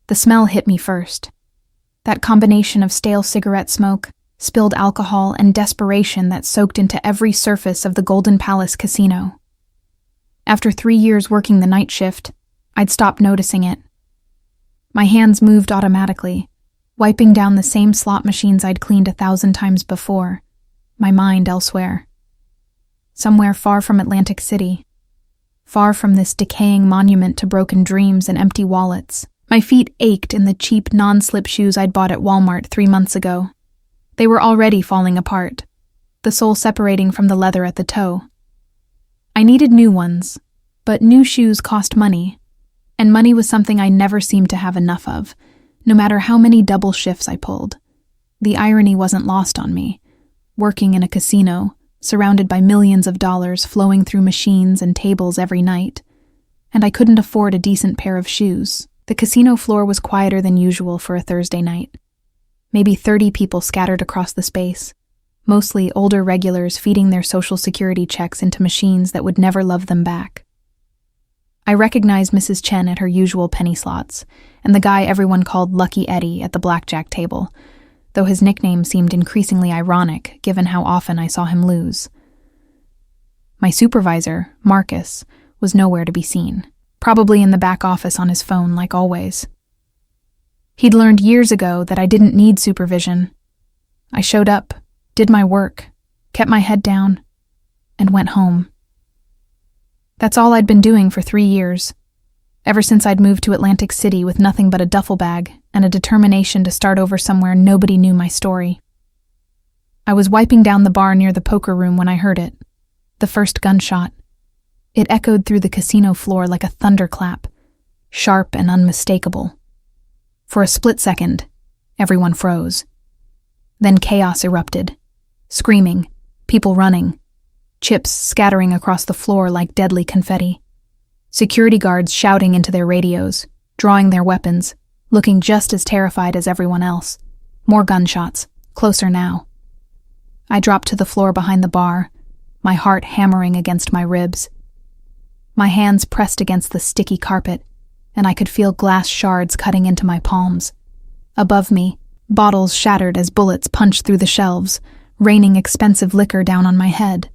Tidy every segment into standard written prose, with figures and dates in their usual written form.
The smell hit me first. That combination of stale cigarette smoke, spilled alcohol, and desperation that soaked into every surface of the Golden Palace Casino. After 3 years working the night shift, I'd stopped noticing it. My hands moved automatically, wiping down the same slot machines I'd cleaned 1,000 times before, my mind elsewhere. Somewhere far from Atlantic City, far from this decaying monument to broken dreams and empty wallets. My feet ached in the cheap non-slip shoes I'd bought at Walmart 3 months ago. They were already falling apart, the sole separating from the leather at the toe. I needed new ones, but new shoes cost money, and money was something I never seemed to have enough of, no matter how many double shifts I pulled. The irony wasn't lost on me. Working in a casino, surrounded by millions of dollars flowing through machines and tables every night, and I couldn't afford a decent pair of shoes. The casino floor was quieter than usual for a Thursday night. Maybe 30 people scattered across the space, mostly older regulars feeding their Social Security checks into machines that would never love them back. I recognized Mrs. Chen at her usual penny slots, and the guy everyone called Lucky Eddie at the blackjack table, though his nickname seemed increasingly ironic given how often I saw him lose. My supervisor, Marcus, was nowhere to be seen, probably in the back office on his phone like always. He'd learned years ago that I didn't need supervision. I showed up, did my work, kept my head down, and went home. That's all I'd been doing for 3 years, ever since I'd moved to Atlantic City with nothing but a duffel bag and a determination to start over somewhere nobody knew my story. I was wiping down the bar near the poker room when I heard it, the first gunshot. It echoed through the casino floor like a thunderclap, sharp and unmistakable. For a split second, everyone froze. Then chaos erupted. Screaming, people running, chips scattering across the floor like deadly confetti. Security guards shouting into their radios, drawing their weapons, looking just as terrified as everyone else. More gunshots, closer now. I dropped to the floor behind the bar, my heart hammering against my ribs. My hands pressed against the sticky carpet, and I could feel glass shards cutting into my palms. Above me, bottles shattered as bullets punched through the shelves, raining expensive liquor down on my head.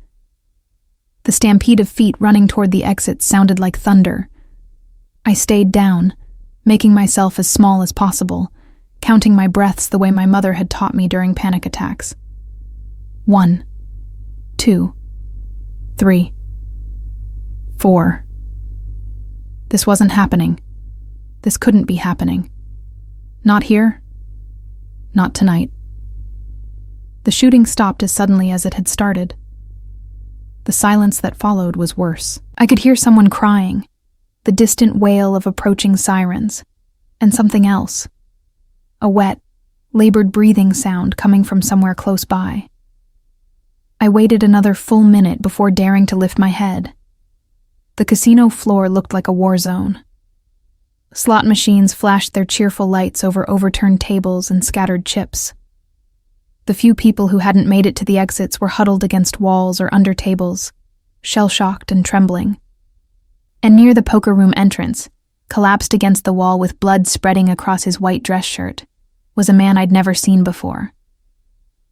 The stampede of feet running toward the exit sounded like thunder. I stayed down, making myself as small as possible, counting my breaths the way my mother had taught me during panic attacks. 1, 2, 3, 4. This wasn't happening. This couldn't be happening. Not here. Not tonight. The shooting stopped as suddenly as it had started. The silence that followed was worse. I could hear someone crying, the distant wail of approaching sirens, and something else. A wet, labored breathing sound coming from somewhere close by. I waited another full minute before daring to lift my head. The casino floor looked like a war zone. Slot machines flashed their cheerful lights over overturned tables and scattered chips. The few people who hadn't made it to the exits were huddled against walls or under tables, shell-shocked and trembling. And near the poker room entrance, collapsed against the wall with blood spreading across his white dress shirt, was a man I'd never seen before.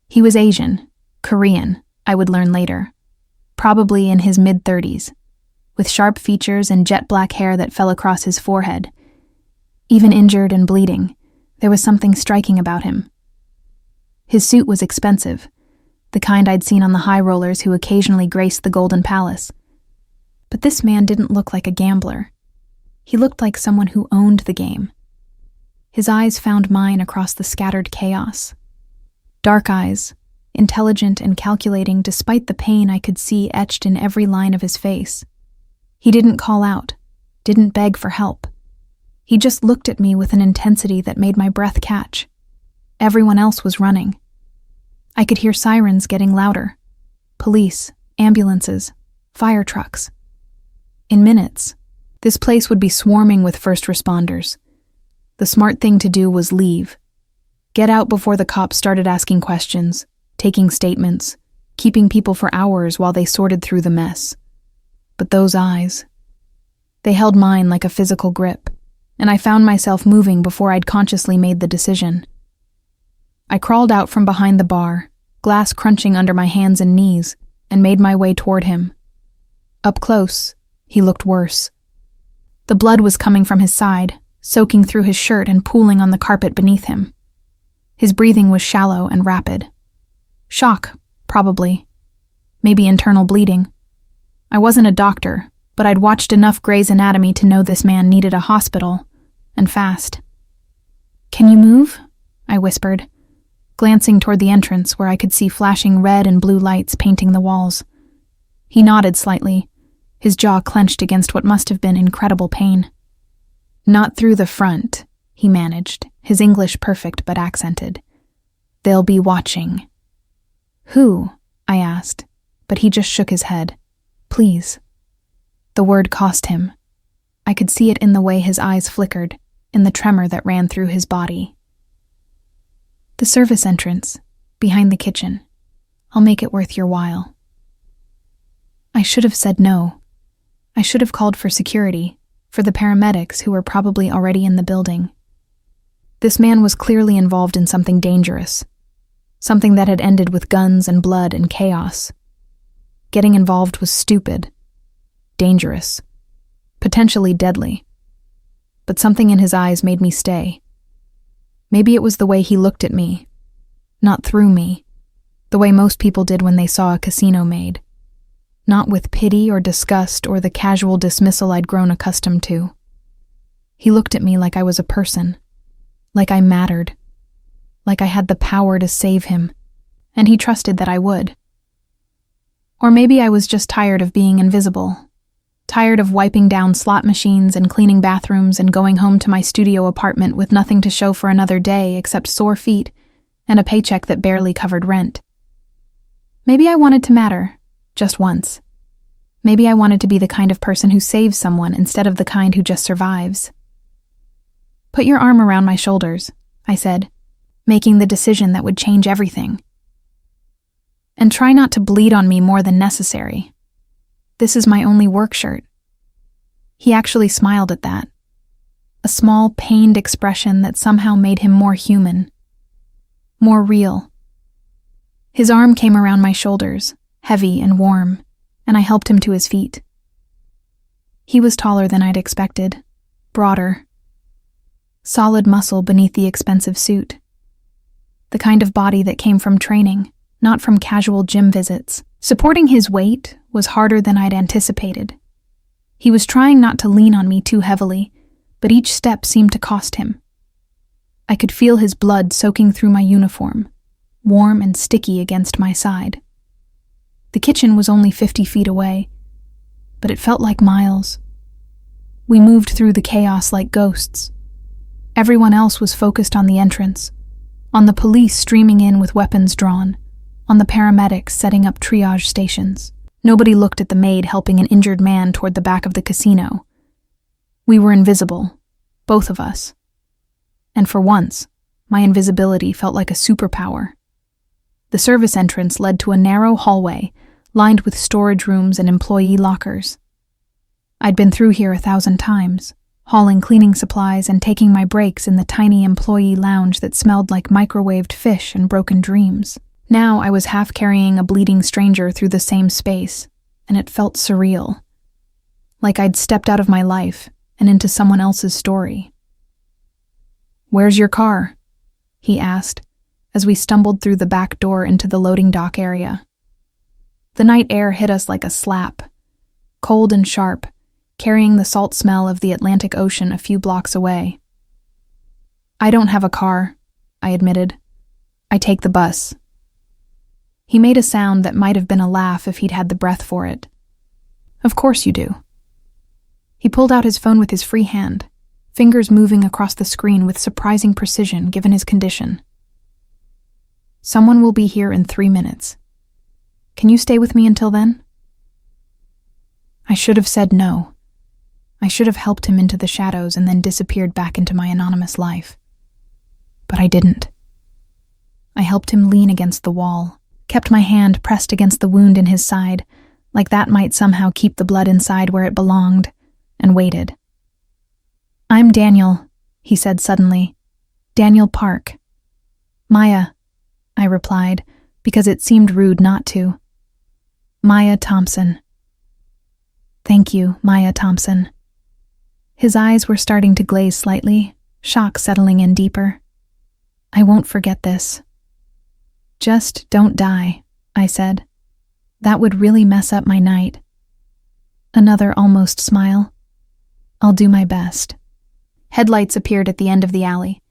He was Asian, Korean, I would learn later, probably in his mid-30s, with sharp features and jet black hair that fell across his forehead. Even injured and bleeding, there was something striking about him. His suit was expensive, the kind I'd seen on the high rollers who occasionally graced the Golden Palace. But this man didn't look like a gambler. He looked like someone who owned the game. His eyes found mine across the scattered chaos. Dark eyes, intelligent and calculating despite the pain I could see etched in every line of his face. He didn't call out, didn't beg for help. He just looked at me with an intensity that made my breath catch. Everyone else was running. I could hear sirens getting louder. Police, ambulances, fire trucks. In minutes, this place would be swarming with first responders. The smart thing to do was leave. Get out before the cops started asking questions, taking statements, keeping people for hours while they sorted through the mess. But those eyes, they held mine like a physical grip, and I found myself moving before I'd consciously made the decision. I crawled out from behind the bar, glass crunching under my hands and knees, and made my way toward him. Up close, he looked worse. The blood was coming from his side, soaking through his shirt and pooling on the carpet beneath him. His breathing was shallow and rapid. Shock, probably. Maybe internal bleeding. I wasn't a doctor, but I'd watched enough Grey's Anatomy to know this man needed a hospital, and fast. "Can you move?" I whispered, glancing toward the entrance where I could see flashing red and blue lights painting the walls. He nodded slightly, his jaw clenched against what must have been incredible pain. "Not through the front," he managed, his English perfect but accented. "They'll be watching." "Who?" I asked, but he just shook his head. "Please." The word cost him. I could see it in the way his eyes flickered, in the tremor that ran through his body. "The service entrance, behind the kitchen. I'll make it worth your while." I should have said no. I should have called for security, for the paramedics who were probably already in the building. This man was clearly involved in something dangerous, something that had ended with guns and blood and chaos. Getting involved was stupid, dangerous, potentially deadly. But something in his eyes made me stay. Maybe it was the way he looked at me, not through me, the way most people did when they saw a casino maid. Not with pity or disgust or the casual dismissal I'd grown accustomed to. He looked at me like I was a person, like I mattered, like I had the power to save him, and he trusted that I would. Or maybe I was just tired of being invisible, tired of wiping down slot machines and cleaning bathrooms and going home to my studio apartment with nothing to show for another day except sore feet and a paycheck that barely covered rent. Maybe I wanted to matter. Just once. Maybe I wanted to be the kind of person who saves someone instead of the kind who just survives. "Put your arm around my shoulders," I said, making the decision that would change everything. "And try not to bleed on me more than necessary. This is my only work shirt." He actually smiled at that. A small, pained expression that somehow made him more human. More real. His arm came around my shoulders, heavy and warm, and I helped him to his feet. He was taller than I'd expected, broader. Solid muscle beneath the expensive suit. The kind of body that came from training, not from casual gym visits. Supporting his weight was harder than I'd anticipated. He was trying not to lean on me too heavily, but each step seemed to cost him. I could feel his blood soaking through my uniform, warm and sticky against my side. The kitchen was only 50 feet away, but it felt like miles. We moved through the chaos like ghosts. Everyone else was focused on the entrance, on the police streaming in with weapons drawn, on the paramedics setting up triage stations. Nobody looked at the maid helping an injured man toward the back of the casino. We were invisible, both of us. And for once, my invisibility felt like a superpower. The service entrance led to a narrow hallway lined with storage rooms and employee lockers. I'd been through here 1,000 times, hauling cleaning supplies and taking my breaks in the tiny employee lounge that smelled like microwaved fish and broken dreams. Now I was half carrying a bleeding stranger through the same space, and it felt surreal. Like I'd stepped out of my life and into someone else's story. "Where's your car?" he asked, as we stumbled through the back door into the loading dock area. The night air hit us like a slap, cold and sharp, carrying the salt smell of the Atlantic Ocean a few blocks away. "I don't have a car," I admitted. "I take the bus." He made a sound that might have been a laugh if he'd had the breath for it. "Of course you do." He pulled out his phone with his free hand, fingers moving across the screen with surprising precision given his condition. "Someone will be here in 3 minutes. Can you stay with me until then?" I should have said no. I should have helped him into the shadows and then disappeared back into my anonymous life. But I didn't. I helped him lean against the wall, kept my hand pressed against the wound in his side, like that might somehow keep the blood inside where it belonged, and waited. I'm Daniel, he said suddenly. Daniel Park. Maya, I replied, because it seemed rude not to. Maya Thompson. Thank you, Maya Thompson. His eyes were starting to glaze slightly, shock settling in deeper. I won't forget this. Just don't die, I said. That would really mess up my night. Another almost smile. I'll do my best. Headlights appeared at the end of the alley,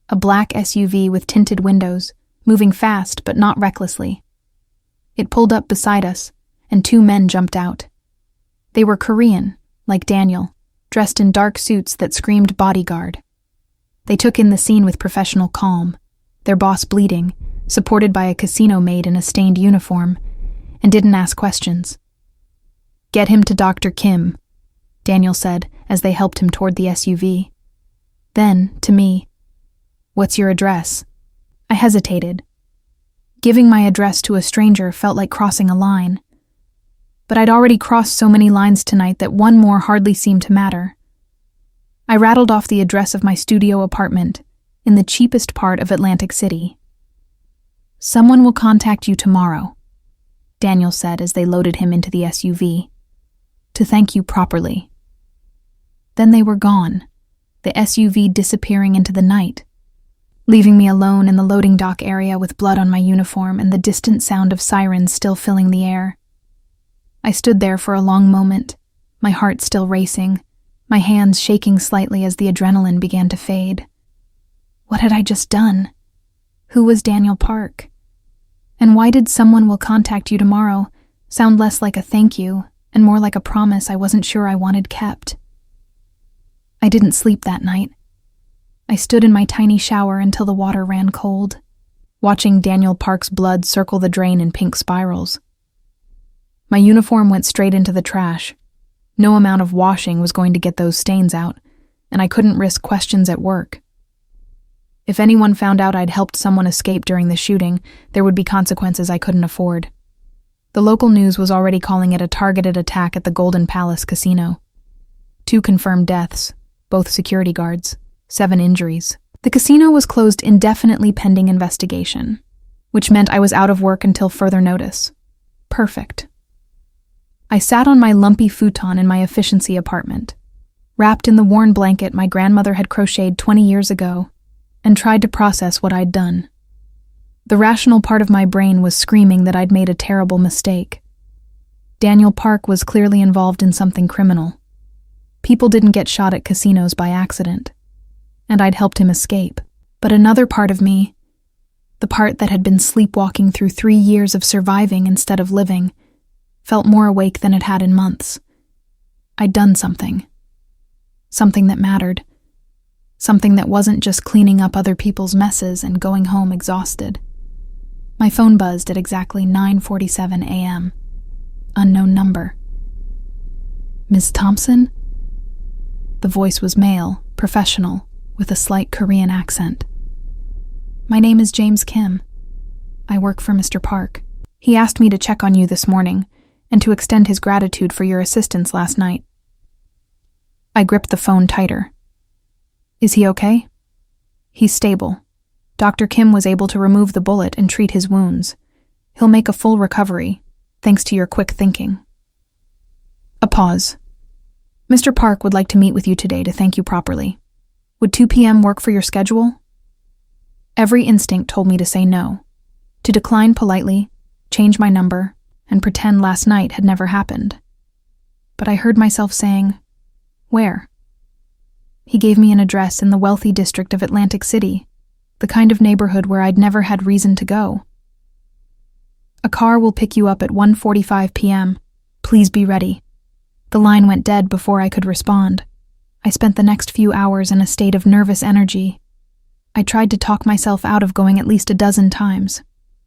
a black SUV with tinted windows, moving fast but not recklessly. It pulled up beside us, and two men jumped out. They were Korean, like Daniel, dressed in dark suits that screamed bodyguard. They took in the scene with professional calm, their boss bleeding, supported by a casino maid in a stained uniform, and didn't ask questions. Get him to Dr. Kim, Daniel said as they helped him toward the SUV. Then, to me, what's your address? I hesitated. Giving my address to a stranger felt like crossing a line. But I'd already crossed so many lines tonight that one more hardly seemed to matter. I rattled off the address of my studio apartment in the cheapest part of Atlantic City. Someone will contact you tomorrow, Daniel said as they loaded him into the SUV, to thank you properly. Then they were gone, the SUV disappearing into the night, leaving me alone in the loading dock area with blood on my uniform and the distant sound of sirens still filling the air. I stood there for a long moment, my heart still racing, my hands shaking slightly as the adrenaline began to fade. What had I just done? Who was Daniel Park? And why did someone will contact you tomorrow sound less like a thank you and more like a promise I wasn't sure I wanted kept? I didn't sleep that night. I stood in my tiny shower until the water ran cold, watching Daniel Park's blood circle the drain in pink spirals. My uniform went straight into the trash. No amount of washing was going to get those stains out, and I couldn't risk questions at work. If anyone found out I'd helped someone escape during the shooting, there would be consequences I couldn't afford. The local news was already calling it a targeted attack at the Golden Palace Casino. 2 confirmed deaths, both security guards, 7 injuries. The casino was closed indefinitely pending investigation, which meant I was out of work until further notice. Perfect. I sat on my lumpy futon in my efficiency apartment, wrapped in the worn blanket my grandmother had crocheted 20 years ago, and tried to process what I'd done. The rational part of my brain was screaming that I'd made a terrible mistake. Daniel Park was clearly involved in something criminal. People didn't get shot at casinos by accident, and I'd helped him escape. But another part of me, the part that had been sleepwalking through 3 years of surviving instead of living, felt more awake than it had in months. I'd done something. Something that mattered. Something that wasn't just cleaning up other people's messes and going home exhausted. My phone buzzed at exactly 9:47 a.m. Unknown number. Ms. Thompson? The voice was male, professional, with a slight Korean accent. My name is James Kim. I work for Mr. Park. He asked me to check on you this morning and to extend his gratitude for your assistance last night. I gripped the phone tighter. Is he okay? He's stable. Dr. Kim was able to remove the bullet and treat his wounds. He'll make a full recovery, thanks to your quick thinking. A pause. Mr. Park would like to meet with you today to thank you properly. Would 2 p.m. work for your schedule? Every instinct told me to say no, to decline politely, change my number, and pretend last night had never happened. But I heard myself saying, where? He gave me an address in the wealthy district of Atlantic City, the kind of neighborhood where I'd never had reason to go. A car will pick you up at 1:45 p.m. Please be ready. The line went dead before I could respond. I spent the next few hours in a state of nervous energy. I tried to talk myself out of going at least a dozen times,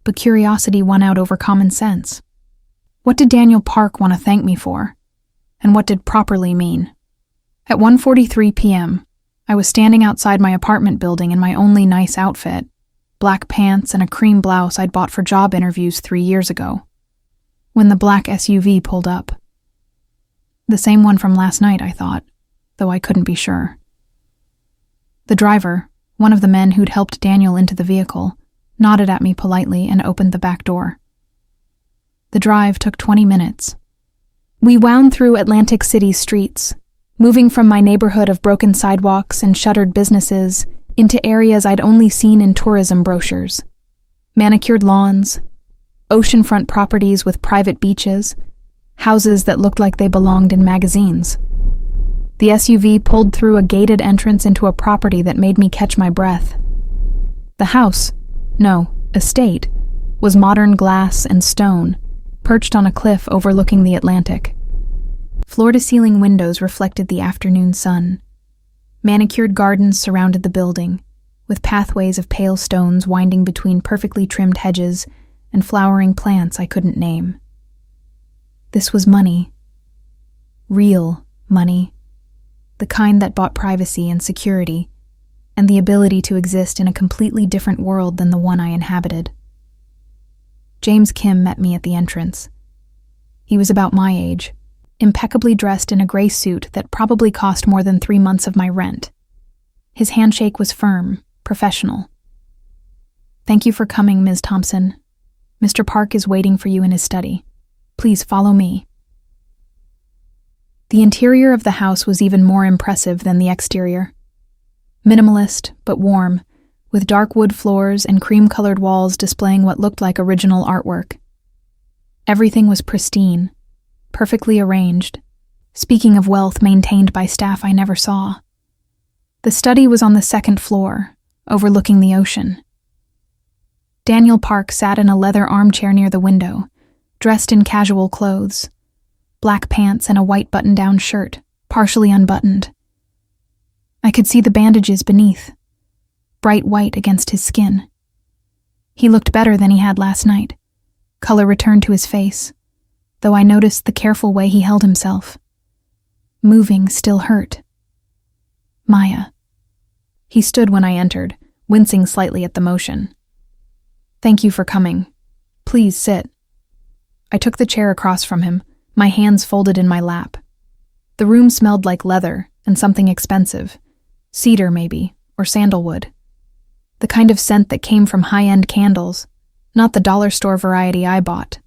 but curiosity won out over common sense. What did Daniel Park want to thank me for? And what did properly mean? At 1:43 p.m., I was standing outside my apartment building in my only nice outfit, black pants and a cream blouse I'd bought for job interviews 3 years ago, when the black SUV pulled up. The same one from last night, I thought, though I couldn't be sure. The driver, one of the men who'd helped Daniel into the vehicle, nodded at me politely and opened the back door. The drive took 20 minutes. We wound through Atlantic City's streets, moving from my neighborhood of broken sidewalks and shuttered businesses into areas I'd only seen in tourism brochures. Manicured lawns, oceanfront properties with private beaches, houses that looked like they belonged in magazines. The SUV pulled through a gated entrance into a property that made me catch my breath. The house, no, estate, was modern glass and stone, perched on a cliff overlooking the Atlantic. Floor-to-ceiling windows reflected the afternoon sun. Manicured gardens surrounded the building, with pathways of pale stones winding between perfectly trimmed hedges and flowering plants I couldn't name. This was money. Real money. The kind that bought privacy and security, and the ability to exist in a completely different world than the one I inhabited. James Kim met me at the entrance. He was about my age, impeccably dressed in a gray suit that probably cost more than 3 months of my rent. His handshake was firm, professional. "Thank you for coming, Ms. Thompson. Mr. Park is waiting for you in his study. Please follow me." The interior of the house was even more impressive than the exterior. Minimalist, but warm, with dark wood floors and cream-colored walls displaying what looked like original artwork. Everything was pristine, perfectly arranged, speaking of wealth maintained by staff I never saw. The study was on the second floor, overlooking the ocean. Daniel Park sat in a leather armchair near the window, dressed in casual clothes, black pants and a white button-down shirt, partially unbuttoned. I could see the bandages beneath, bright white against his skin. He looked better than he had last night. Color returned to his face, though I noticed the careful way he held himself. Moving still hurt. Maya. He stood when I entered, wincing slightly at the motion. "Thank you for coming. Please sit." I took the chair across from him, my hands folded in my lap. The room smelled like leather and something expensive. Cedar, maybe, or sandalwood. The kind of scent that came from high-end candles, not the dollar store variety I bought.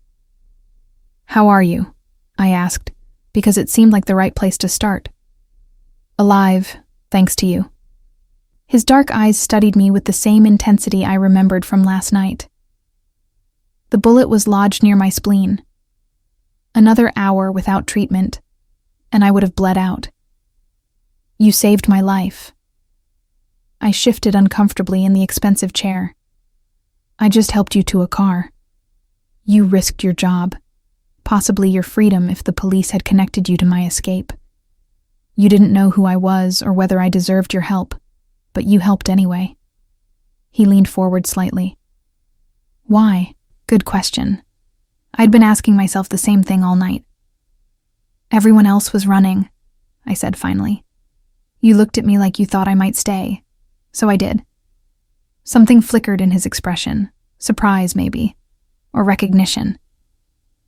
"How are you?" I asked, because it seemed like the right place to start. "Alive, thanks to you." His dark eyes studied me with the same intensity I remembered from last night. The bullet was lodged near my spleen. Another hour without treatment, and I would have bled out. "You saved my life." I shifted uncomfortably in the expensive chair. "I just helped you to a car. You risked your job, possibly your freedom if the police had connected you to my escape. You didn't know who I was or whether I deserved your help, but you helped anyway." He leaned forward slightly. "Why?" Good question. I'd been asking myself the same thing all night. "Everyone else was running," I said finally. "You looked at me like you thought I might stay, so I did." Something flickered in his expression, surprise maybe, or recognition.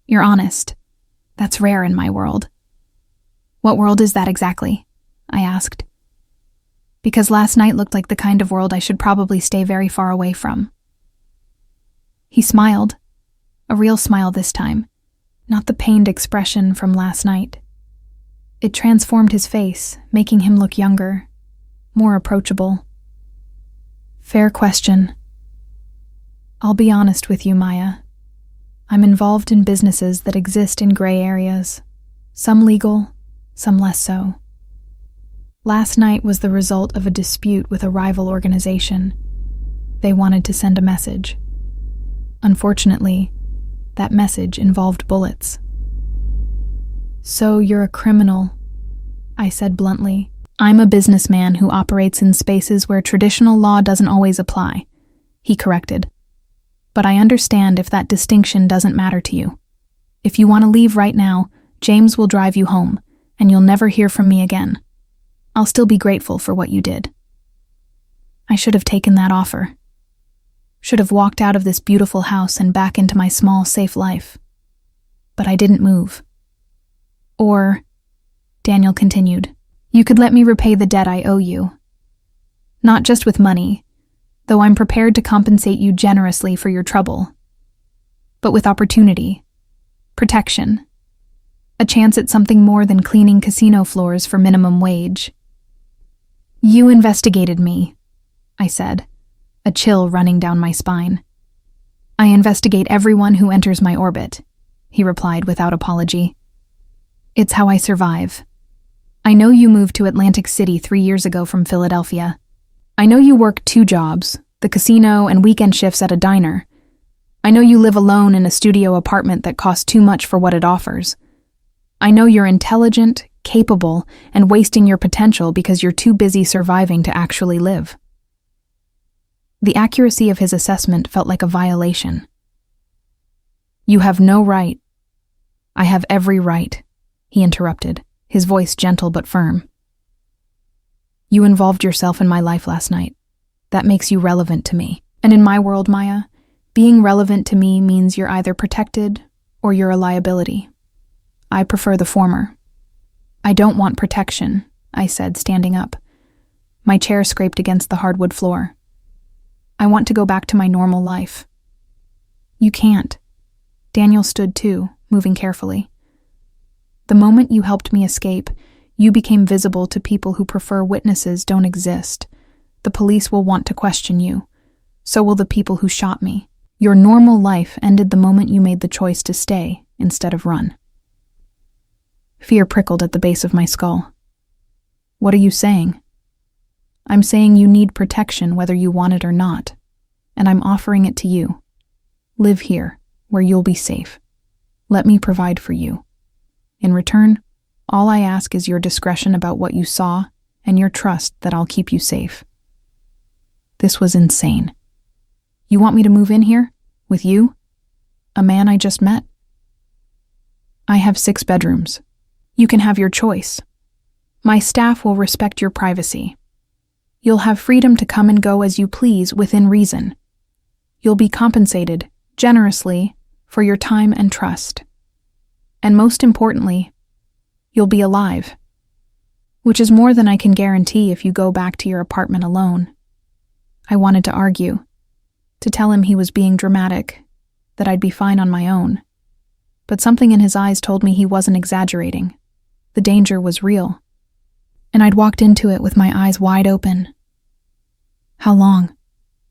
"You're honest. That's rare in my world." "What world is that exactly?" I asked. Because last night looked like the kind of world I should probably stay very far away from. He smiled, a real smile this time, not the pained expression from last night. It transformed his face, making him look younger, more approachable. "Fair question. I'll be honest with you, Maya. I'm involved in businesses that exist in gray areas, some legal, some less so. Last night was the result of a dispute with a rival organization. They wanted to send a message. Unfortunately, that message involved bullets." "So you're a criminal," I said bluntly. "I'm a businessman who operates in spaces where traditional law doesn't always apply," he corrected. "But I understand if that distinction doesn't matter to you. If you want to leave right now, James will drive you home, and you'll never hear from me again. I'll still be grateful for what you did." I should have taken that offer. Should have walked out of this beautiful house and back into my small, safe life. But I didn't move. "Or," Daniel continued, "you could let me repay the debt I owe you." Not just with money, though I'm prepared to compensate you generously for your trouble, but with opportunity, protection, a chance at something more than cleaning casino floors for minimum wage. You investigated me, I said, a chill running down my spine. I investigate everyone who enters my orbit, he replied without apology. It's how I survive. I know you moved to Atlantic City 3 years ago from Philadelphia. I know you work 2 jobs, the casino and weekend shifts at a diner. I know you live alone in a studio apartment that costs too much for what it offers. I know you're intelligent, capable, and wasting your potential because you're too busy surviving to actually live. The accuracy of his assessment felt like a violation. You have no right. I have every right, he interrupted, his voice gentle but firm. You involved yourself in my life last night. That makes you relevant to me. And in my world, Maya, being relevant to me means you're either protected or you're a liability. I prefer the former. I don't want protection, I said, standing up. My chair scraped against the hardwood floor. I want to go back to my normal life. You can't. Daniel stood too, moving carefully. The moment you helped me escape, you became visible to people who prefer witnesses don't exist. The police will want to question you. So will the people who shot me. Your normal life ended the moment you made the choice to stay instead of run. Fear prickled at the base of my skull. What are you saying? I'm saying you need protection whether you want it or not, and I'm offering it to you. Live here, where you'll be safe. Let me provide for you. In return, all I ask is your discretion about what you saw and your trust that I'll keep you safe. This was insane. You want me to move in here? With you? A man I just met? I have 6 bedrooms. You can have your choice. My staff will respect your privacy. You'll have freedom to come and go as you please within reason. You'll be compensated, generously, for your time and trust. And most importantly, you'll be alive. Which is more than I can guarantee if you go back to your apartment alone. I wanted to argue, to tell him he was being dramatic, that I'd be fine on my own. But something in his eyes told me he wasn't exaggerating. The danger was real. And I'd walked into it with my eyes wide open. How long?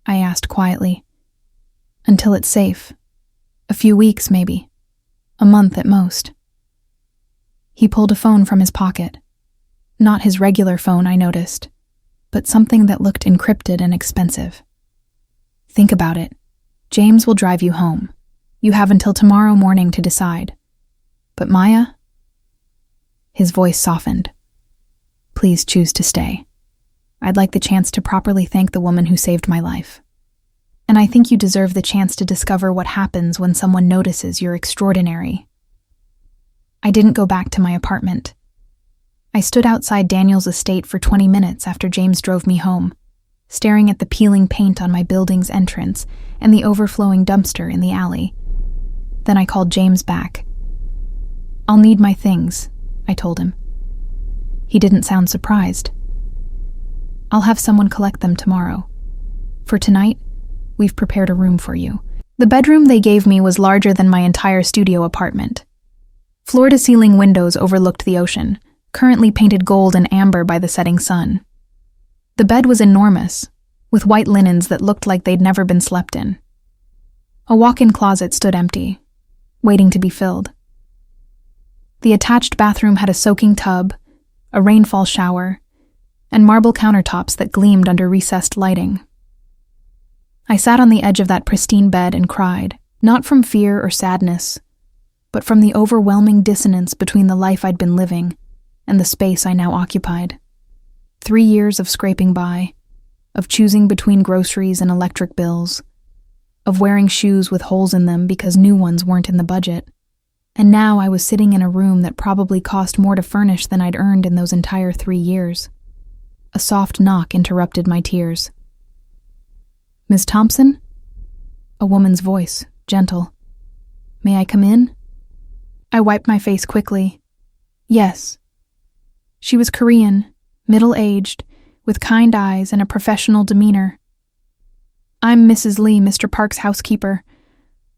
I asked quietly. Until it's safe. A few weeks, maybe. A month at most. He pulled a phone from his pocket. Not his regular phone, I noticed, but something that looked encrypted and expensive. Think about it. James will drive you home. You have until tomorrow morning to decide. But Maya? His voice softened. Please choose to stay. I'd like the chance to properly thank the woman who saved my life. And I think you deserve the chance to discover what happens when someone notices you're extraordinary. I didn't go back to my apartment. I stood outside Daniel's estate for 20 minutes after James drove me home, staring at the peeling paint on my building's entrance and the overflowing dumpster in the alley. Then I called James back. I'll need my things, I told him. He didn't sound surprised. I'll have someone collect them tomorrow. For tonight, we've prepared a room for you. The bedroom they gave me was larger than my entire studio apartment. Floor-to-ceiling windows overlooked the ocean, currently painted gold and amber by the setting sun. The bed was enormous, with white linens that looked like they'd never been slept in. A walk-in closet stood empty, waiting to be filled. The attached bathroom had a soaking tub, a rainfall shower, and marble countertops that gleamed under recessed lighting. I sat on the edge of that pristine bed and cried, not from fear or sadness, but from the overwhelming dissonance between the life I'd been living and the space I now occupied. 3 years of scraping by, of choosing between groceries and electric bills, of wearing shoes with holes in them because new ones weren't in the budget. And now I was sitting in a room that probably cost more to furnish than I'd earned in those entire 3 years. A soft knock interrupted my tears. Miss Thompson? A woman's voice, gentle. May I come in? I wiped my face quickly. Yes. She was Korean, middle-aged, with kind eyes and a professional demeanor. "I'm Mrs. Lee, Mr. Park's housekeeper.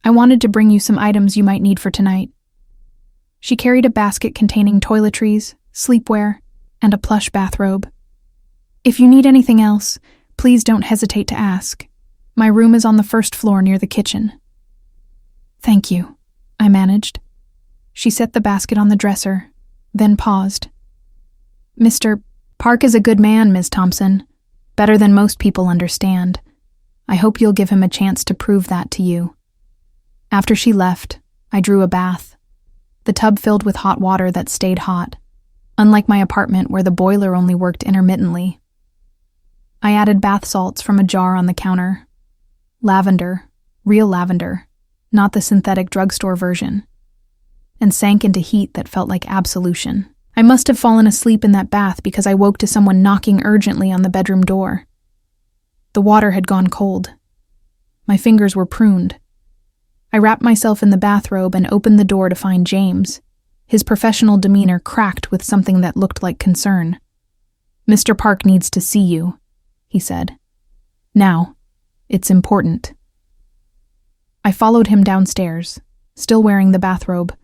I wanted to bring you some items you might need for tonight." She carried a basket containing toiletries, sleepwear, and a plush bathrobe. "If you need anything else, please don't hesitate to ask. My room is on the first floor near the kitchen." "Thank you," I managed. She set the basket on the dresser, then paused. "Mr. Park is a good man, Ms. Thompson. Better than most people understand. I hope you'll give him a chance to prove that to you." After she left, I drew a bath. The tub filled with hot water that stayed hot, unlike my apartment where the boiler only worked intermittently. I added bath salts from a jar on the counter. Lavender, real lavender, not the synthetic drugstore version, and sank into heat that felt like absolution. I must have fallen asleep in that bath because I woke to someone knocking urgently on the bedroom door. The water had gone cold. My fingers were pruned. I wrapped myself in the bathrobe and opened the door to find James, his professional demeanor cracked with something that looked like concern. "Mr. Park needs to see you," he said. "Now. It's important." I followed him downstairs, still wearing the bathrobe,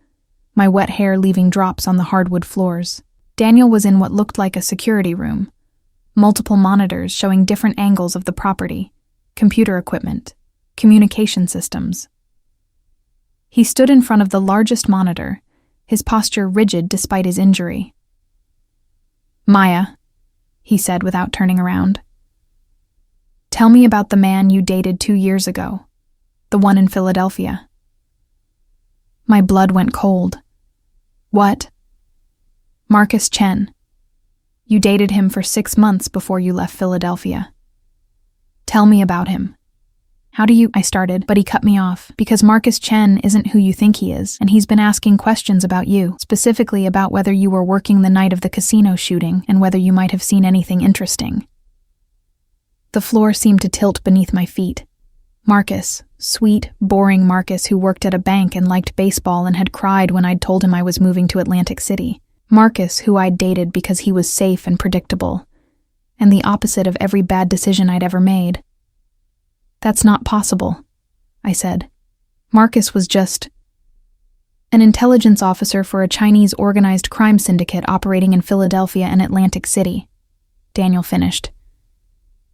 my wet hair leaving drops on the hardwood floors. Daniel was in what looked like a security room, multiple monitors showing different angles of the property, computer equipment, communication systems. He stood in front of the largest monitor, his posture rigid despite his injury. "Maya," he said without turning around. "Tell me about the man you dated 2 years ago, the one in Philadelphia." My blood went cold. "What?" "Marcus Chen. You dated him for 6 months before you left Philadelphia. Tell me about him." "How do you—" I started, but he cut me off, "because Marcus Chen isn't who you think he is, and he's been asking questions about you, specifically about whether you were working the night of the casino shooting and whether you might have seen anything interesting." The floor seemed to tilt beneath my feet. Marcus, sweet, boring Marcus who worked at a bank and liked baseball and had cried when I'd told him I was moving to Atlantic City. Marcus who I'd dated because he was safe and predictable, and the opposite of every bad decision I'd ever made. "That's not possible," I said. "Marcus was just an intelligence officer for a Chinese organized crime syndicate operating in Philadelphia and Atlantic City," Daniel finished.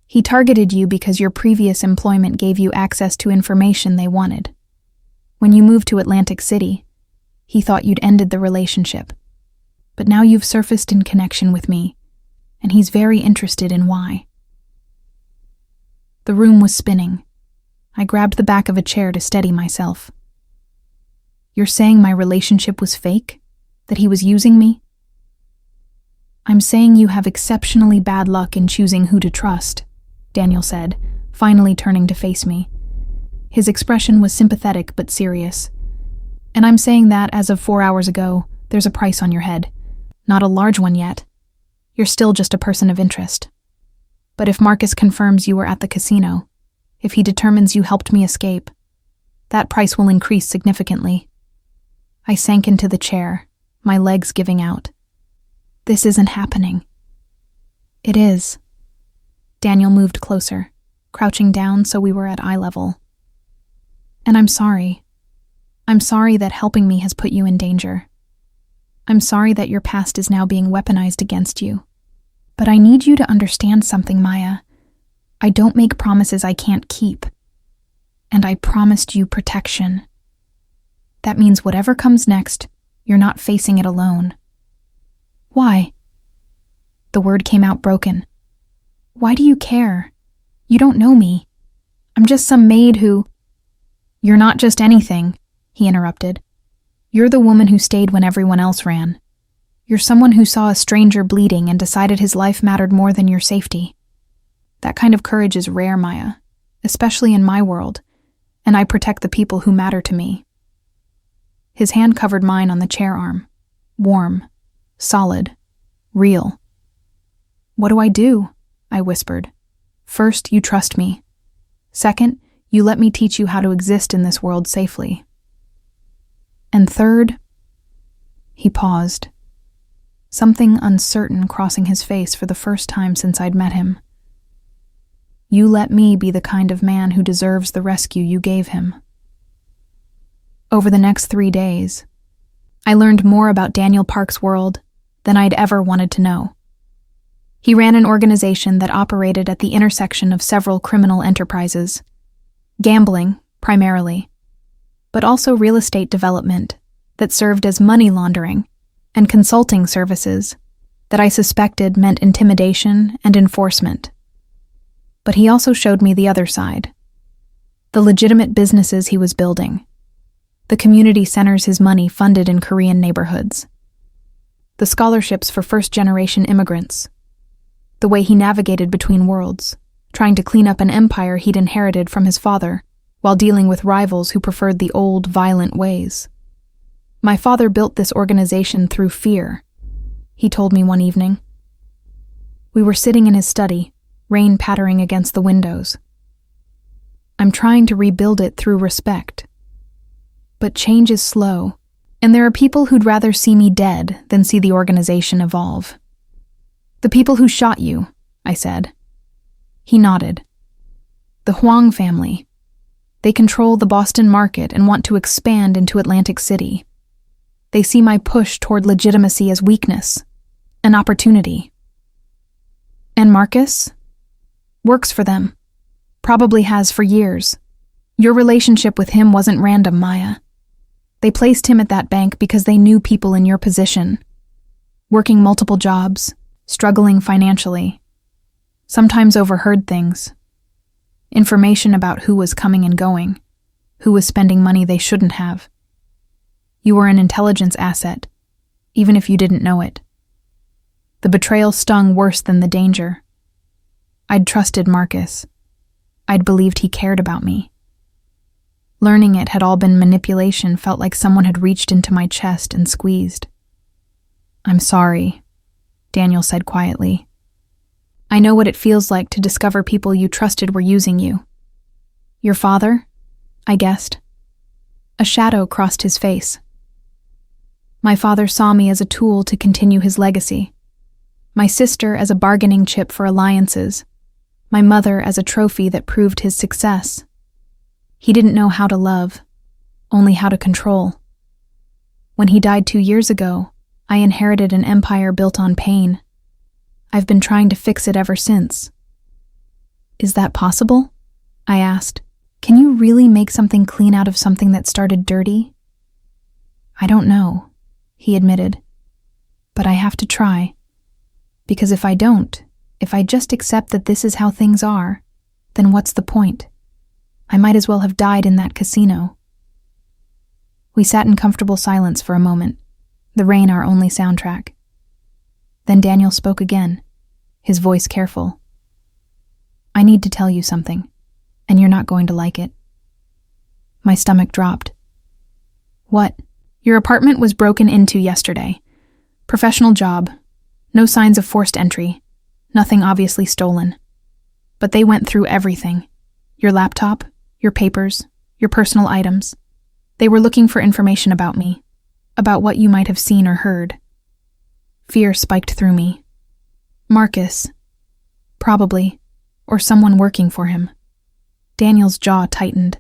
"He targeted you because your previous employment gave you access to information they wanted. When you moved to Atlantic City, he thought you'd ended the relationship. But now you've surfaced in connection with me, and he's very interested in why." The room was spinning. I grabbed the back of a chair to steady myself. "You're saying my relationship was fake? That he was using me?" "I'm saying you have exceptionally bad luck in choosing who to trust," Daniel said, finally turning to face me. His expression was sympathetic but serious. "And I'm saying that, as of 4 hours ago, there's a price on your head. Not a large one yet. You're still just a person of interest. But if Marcus confirms you were at the casino, if he determines you helped me escape, that price will increase significantly." I sank into the chair, my legs giving out. "This isn't happening." "It is." Daniel moved closer, crouching down so we were at eye level. "And I'm sorry. I'm sorry that helping me has put you in danger. I'm sorry that your past is now being weaponized against you. But I need you to understand something, Maya. I don't make promises I can't keep. And I promised you protection. That means whatever comes next, you're not facing it alone." "Why?" The word came out broken. "Why do you care? You don't know me. I'm just some maid who—" "You're not just anything," he interrupted. "You're the woman who stayed when everyone else ran. You're someone who saw a stranger bleeding and decided his life mattered more than your safety. That kind of courage is rare, Maya, especially in my world, and I protect the people who matter to me." His hand covered mine on the chair arm. Warm, solid, real. "What do I do?" I whispered. "First, you trust me. Second, you let me teach you how to exist in this world safely. And third," he paused. something uncertain crossing his face for the first time since I'd met him. You let me be the kind of man who deserves the rescue you gave him. Over the next 3 days, I learned more about Daniel Park's world than I'd ever wanted to know. He ran an organization that operated at the intersection of several criminal enterprises, gambling, primarily, but also real estate development that served as money laundering and consulting services that I suspected meant intimidation and enforcement. But he also showed me the other side, the legitimate businesses he was building, the community centers his money funded in Korean neighborhoods, the scholarships for first-generation immigrants, the way he navigated between worlds, trying to clean up an empire he'd inherited from his father while dealing with rivals who preferred the old, violent ways. My father built this organization through fear, he told me one evening. We were sitting in his study, rain pattering against the windows. I'm trying to rebuild it through respect. But change is slow, and there are people who'd rather see me dead than see the organization evolve. The people who shot you, I said. He nodded. The Huang family. They control the Boston market and want to expand into Atlantic City. They see my push toward legitimacy as weakness, an opportunity. And Marcus? Works for them. Probably has for years. Your relationship with him wasn't random, Maya. They placed him at that bank because they knew people in your position. Working multiple jobs, struggling financially. Sometimes overheard things. Information about who was coming and going, who was spending money they shouldn't have. You were an intelligence asset, even if you didn't know it. The betrayal stung worse than the danger. I'd trusted Marcus. I'd believed he cared about me. Learning it had all been manipulation felt like someone had reached into my chest and squeezed. I'm sorry, Daniel said quietly. I know what it feels like to discover people you trusted were using you. Your father? I guessed. A shadow crossed his face. My father saw me as a tool to continue his legacy. My sister as a bargaining chip for alliances. My mother as a trophy that proved his success. He didn't know how to love, only how to control. When he died 2 years ago, I inherited an empire built on pain. I've been trying to fix it ever since. Is that possible? I asked. Can you really make something clean out of something that started dirty? I don't know, he admitted. But I have to try. Because if I don't, if I just accept that this is how things are, then what's the point? I might as well have died in that casino. We sat in comfortable silence for a moment, the rain our only soundtrack. Then Daniel spoke again, his voice careful. I need to tell you something, and you're not going to like it. My stomach dropped. What? Your apartment was broken into yesterday. Professional job. No signs of forced entry. Nothing obviously stolen. But they went through everything. Your laptop, your papers, your personal items. They were looking for information about me, about what you might have seen or heard. Fear spiked through me. Marcus. Probably. Or someone working for him. Daniel's jaw tightened.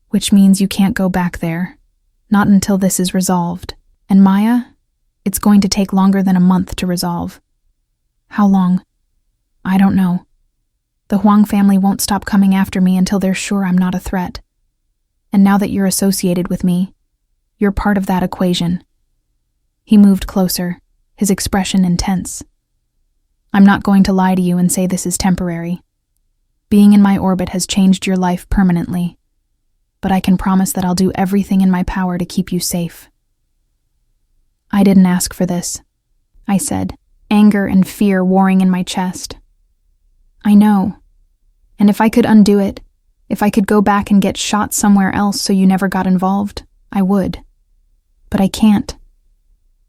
Which means you can't go back there. Not until this is resolved. And Maya? It's going to take longer than a month to resolve. How long? I don't know. The Huang family won't stop coming after me until they're sure I'm not a threat. And now that you're associated with me, you're part of that equation. He moved closer, his expression intense. I'm not going to lie to you and say this is temporary. Being in my orbit has changed your life permanently, but I can promise that I'll do everything in my power to keep you safe. I didn't ask for this, I said, anger and fear warring in my chest. I know. And if I could undo it, if I could go back and get shot somewhere else so you never got involved, I would. But I can't.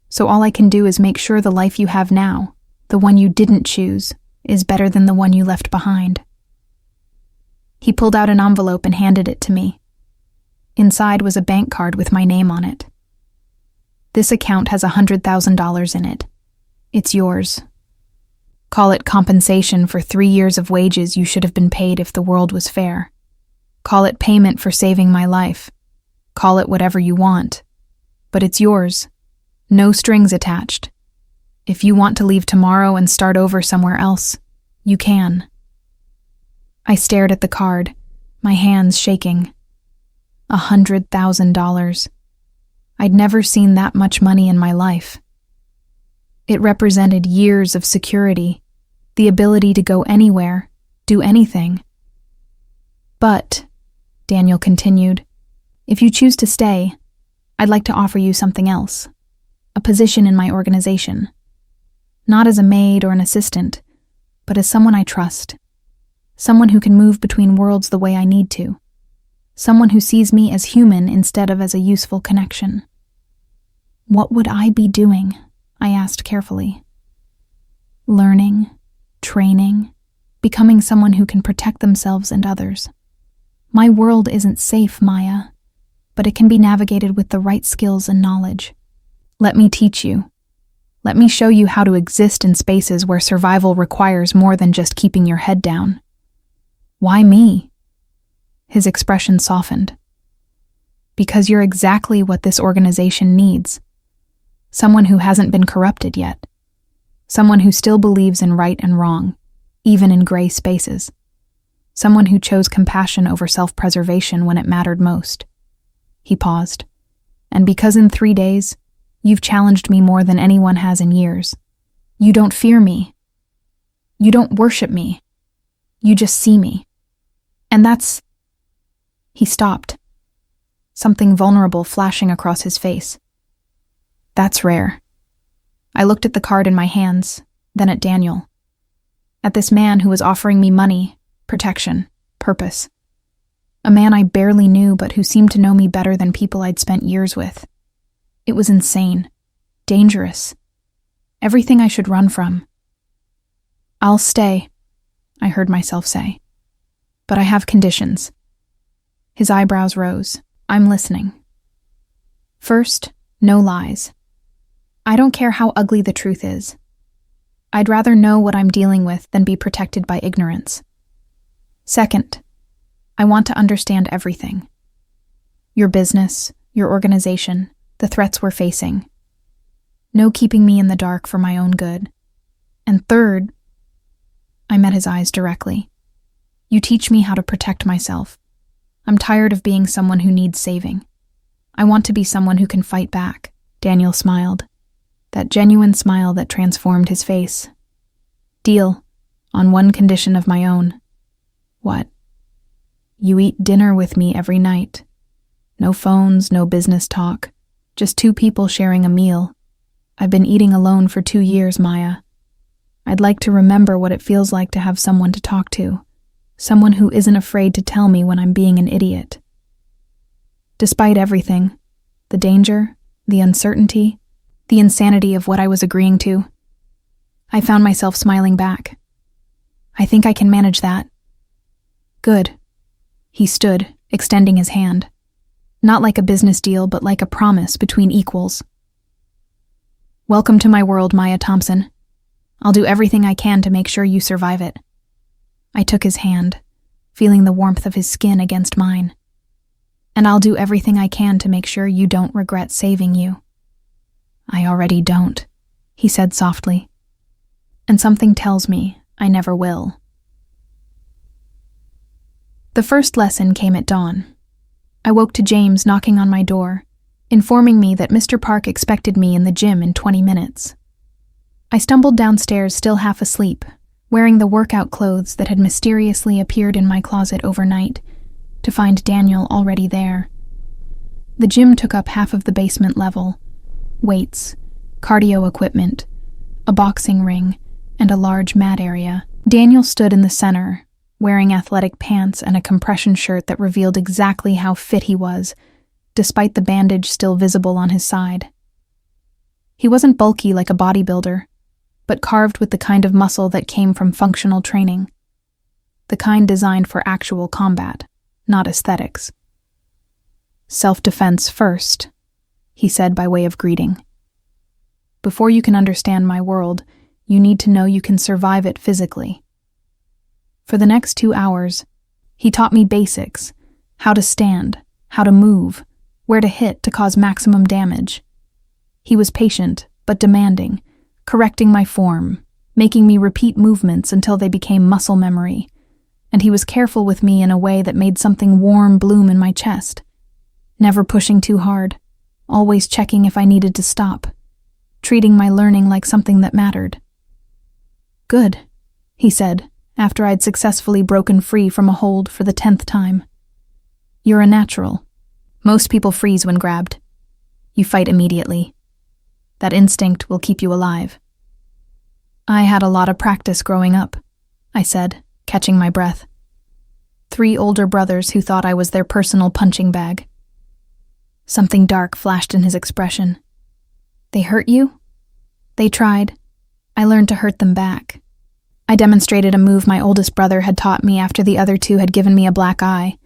So all I can do is make sure the life you have now, the one you didn't choose, is better than the one you left behind. He pulled out an envelope and handed it to me. Inside was a bank card with my name on it. This account has $100,000 in it. It's yours. Call it compensation for 3 years of wages you should have been paid if the world was fair. Call it payment for saving my life. Call it whatever you want. But it's yours. No strings attached. If you want to leave tomorrow and start over somewhere else, you can. I stared at the card, my hands shaking. $100,000. I'd never seen that much money in my life. It represented years of security, the ability to go anywhere, do anything. But, Daniel continued, if you choose to stay, I'd like to offer you something else. A position in my organization. Not as a maid or an assistant, but as someone I trust. Someone who can move between worlds the way I need to. Someone who sees me as human instead of as a useful connection. What would I be doing? I asked carefully. Learning, training, becoming someone who can protect themselves and others. My world isn't safe, Maya, but it can be navigated with the right skills and knowledge. Let me teach you. Let me show you how to exist in spaces where survival requires more than just keeping your head down. Why me? His expression softened. Because you're exactly what this organization needs. Someone who hasn't been corrupted yet. Someone who still believes in right and wrong, even in gray spaces. Someone who chose compassion over self-preservation when it mattered most. He paused. And because in 3 days, you've challenged me more than anyone has in years. You don't fear me. You don't worship me. You just see me. And that's... He stopped, something vulnerable flashing across his face. That's rare. I looked at the card in my hands, then at Daniel. At this man who was offering me money, protection, purpose. A man I barely knew but who seemed to know me better than people I'd spent years with. It was insane, dangerous, everything I should run from. I'll stay, I heard myself say. But I have conditions. His eyebrows rose. I'm listening. First, no lies. I don't care how ugly the truth is. I'd rather know what I'm dealing with than be protected by ignorance. Second, I want to understand everything. Your business, your organization, the threats we're facing. No keeping me in the dark for my own good. And third, I met his eyes directly. You teach me how to protect myself. I'm tired of being someone who needs saving. I want to be someone who can fight back. Daniel smiled. That genuine smile that transformed his face. Deal, on one condition of my own. What? You eat dinner with me every night. No phones, no business talk. Just 2 people sharing a meal. I've been eating alone for 2 years, Maya. I'd like to remember what it feels like to have someone to talk to. Someone who isn't afraid to tell me when I'm being an idiot. Despite everything, the danger, the uncertainty, the insanity of what I was agreeing to, I found myself smiling back. I think I can manage that. Good. He stood, extending his hand. Not like a business deal, but like a promise between equals. Welcome to my world, Maya Thompson. I'll do everything I can to make sure you survive it. I took his hand, feeling the warmth of his skin against mine. And I'll do everything I can to make sure you don't regret saving you. I already don't, he said softly. And something tells me I never will. The first lesson came at dawn. I woke to James knocking on my door, informing me that Mr. Park expected me in the gym in 20 minutes. I stumbled downstairs still half asleep, wearing the workout clothes that had mysteriously appeared in my closet overnight, to find Daniel already there. The gym took up half of the basement level. Weights, cardio equipment, a boxing ring, and a large mat area. Daniel stood in the center, wearing athletic pants and a compression shirt that revealed exactly how fit he was, despite the bandage still visible on his side. He wasn't bulky like a bodybuilder, but carved with the kind of muscle that came from functional training. The kind designed for actual combat, not aesthetics. Self-defense first, he said by way of greeting. Before you can understand my world, you need to know you can survive it physically. For the next 2 hours, he taught me basics: how to stand, how to move, where to hit to cause maximum damage. He was patient, but demanding, correcting my form, making me repeat movements until they became muscle memory. And he was careful with me in a way that made something warm bloom in my chest. Never pushing too hard, always checking if I needed to stop, treating my learning like something that mattered. "Good," he said, after I'd successfully broken free from a hold for the 10th time. "You're a natural. Most people freeze when grabbed. You fight immediately. That instinct will keep you alive." "I had a lot of practice growing up," I said, catching my breath. 3 older brothers who thought I was their personal punching bag. Something dark flashed in his expression. "They hurt you?" "They tried. I learned to hurt them back." I demonstrated a move my oldest brother had taught me after the other 2 had given me a black eye,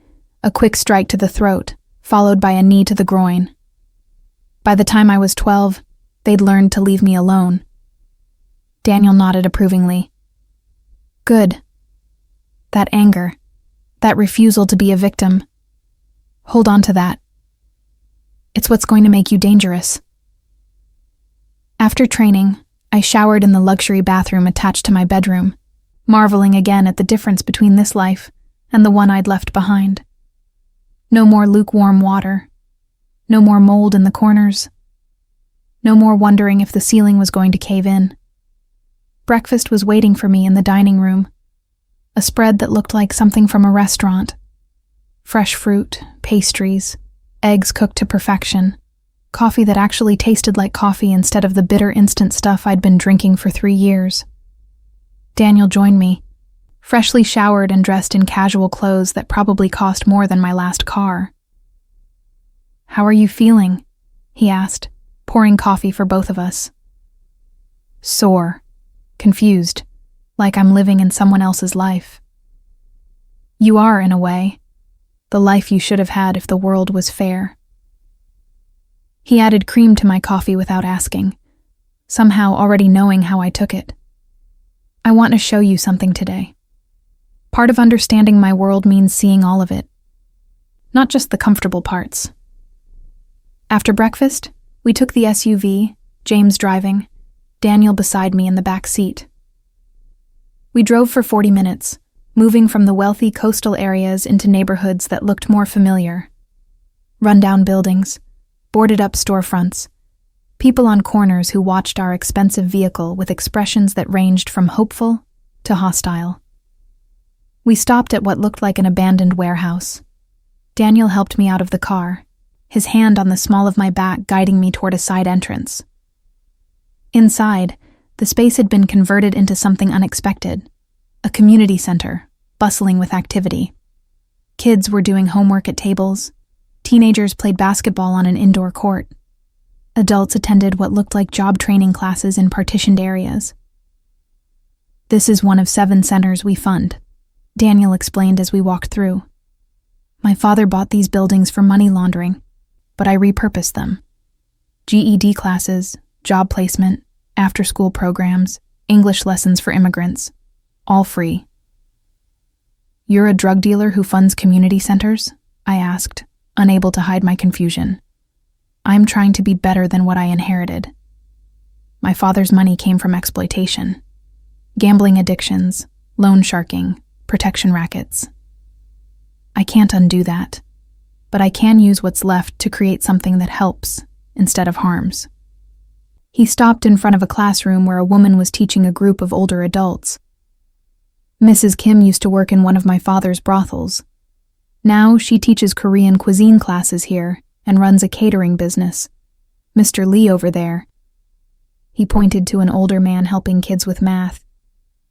a quick strike to the throat, followed by a knee to the groin. By the time I was 12, they'd learned to leave me alone. Daniel nodded approvingly. "Good. That anger, that refusal to be a victim. Hold on to that. It's what's going to make you dangerous." After training, I showered in the luxury bathroom attached to my bedroom, marveling again at the difference between this life and the one I'd left behind. No more lukewarm water. No more mold in the corners. No more wondering if the ceiling was going to cave in. Breakfast was waiting for me in the dining room, a spread that looked like something from a restaurant. Fresh fruit, pastries, eggs cooked to perfection, coffee that actually tasted like coffee instead of the bitter instant stuff I'd been drinking for 3 years. Daniel joined me, freshly showered and dressed in casual clothes that probably cost more than my last car. "How are you feeling?" he asked, pouring coffee for both of us. "Sore, confused, like I'm living in someone else's life." "You are, in a way. The life you should have had if the world was fair." He added cream to my coffee without asking, somehow already knowing how I took it. "I want to show you something today. Part of understanding my world means seeing all of it, not just the comfortable parts." After breakfast, we took the SUV, James driving, Daniel beside me in the back seat. We drove for 40 minutes, moving from the wealthy coastal areas into neighborhoods that looked more familiar. Rundown buildings, boarded-up storefronts, people on corners who watched our expensive vehicle with expressions that ranged from hopeful to hostile. We stopped at what looked like an abandoned warehouse. Daniel helped me out of the car, his hand on the small of my back guiding me toward a side entrance. Inside, the space had been converted into something unexpected, a community center, bustling with activity. Kids were doing homework at tables. Teenagers played basketball on an indoor court. Adults attended what looked like job training classes in partitioned areas. "This is one of 7 centers we fund," Daniel explained as we walked through. "My father bought these buildings for money laundering, but I repurposed them. GED classes, job placement, after-school programs, English lessons for immigrants, all free." "You're a drug dealer who funds community centers?" I asked, unable to hide my confusion. "I'm trying to be better than what I inherited. My father's money came from exploitation, gambling addictions, loan sharking, protection rackets. I can't undo that, but I can use what's left to create something that helps instead of harms." He stopped in front of a classroom where a woman was teaching a group of older adults. "Mrs. Kim used to work in one of my father's brothels. Now she teaches Korean cuisine classes here and runs a catering business. Mr. Lee over there," he pointed to an older man helping kids with math,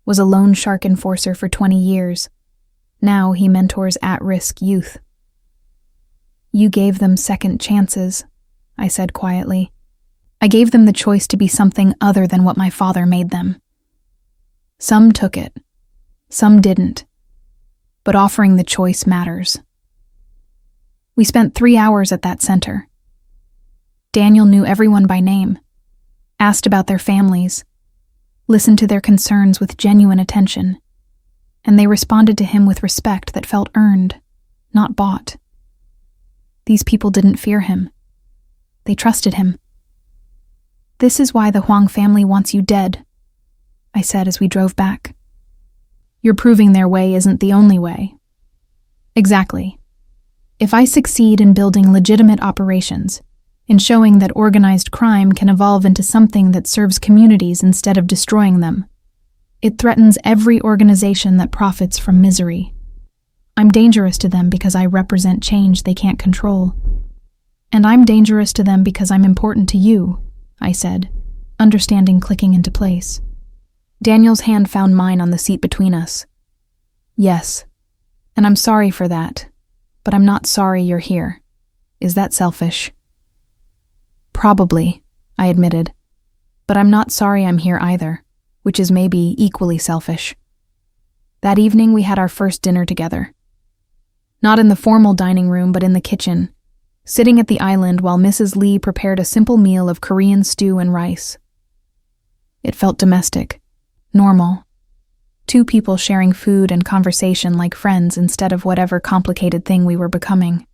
"was a loan shark enforcer for 20 years. Now he mentors at-risk youth." "You gave them second chances," I said quietly. "I gave them the choice to be something other than what my father made them. Some took it, some didn't, but offering the choice matters." We spent 3 hours at that center. Daniel knew everyone by name, asked about their families, listened to their concerns with genuine attention, and they responded to him with respect that felt earned, not bought. These people didn't fear him. They trusted him. "This is why the Huang family wants you dead," I said as we drove back. "You're proving their way isn't the only way." "Exactly. If I succeed in building legitimate operations, in showing that organized crime can evolve into something that serves communities instead of destroying them, it threatens every organization that profits from misery. I'm dangerous to them because I represent change they can't control. And I'm dangerous to them because I'm important to you," I said, understanding clicking into place. Daniel's hand found mine on the seat between us. "Yes, and I'm sorry for that, but I'm not sorry you're here. Is that selfish?" "Probably," I admitted, "but I'm not sorry I'm here either, which is maybe equally selfish." That evening we had our first dinner together. Not in the formal dining room, but in the kitchen, sitting at the island while Mrs. Lee prepared a simple meal of Korean stew and rice. It felt domestic, normal. Two people sharing food and conversation like friends instead of whatever complicated thing we were becoming.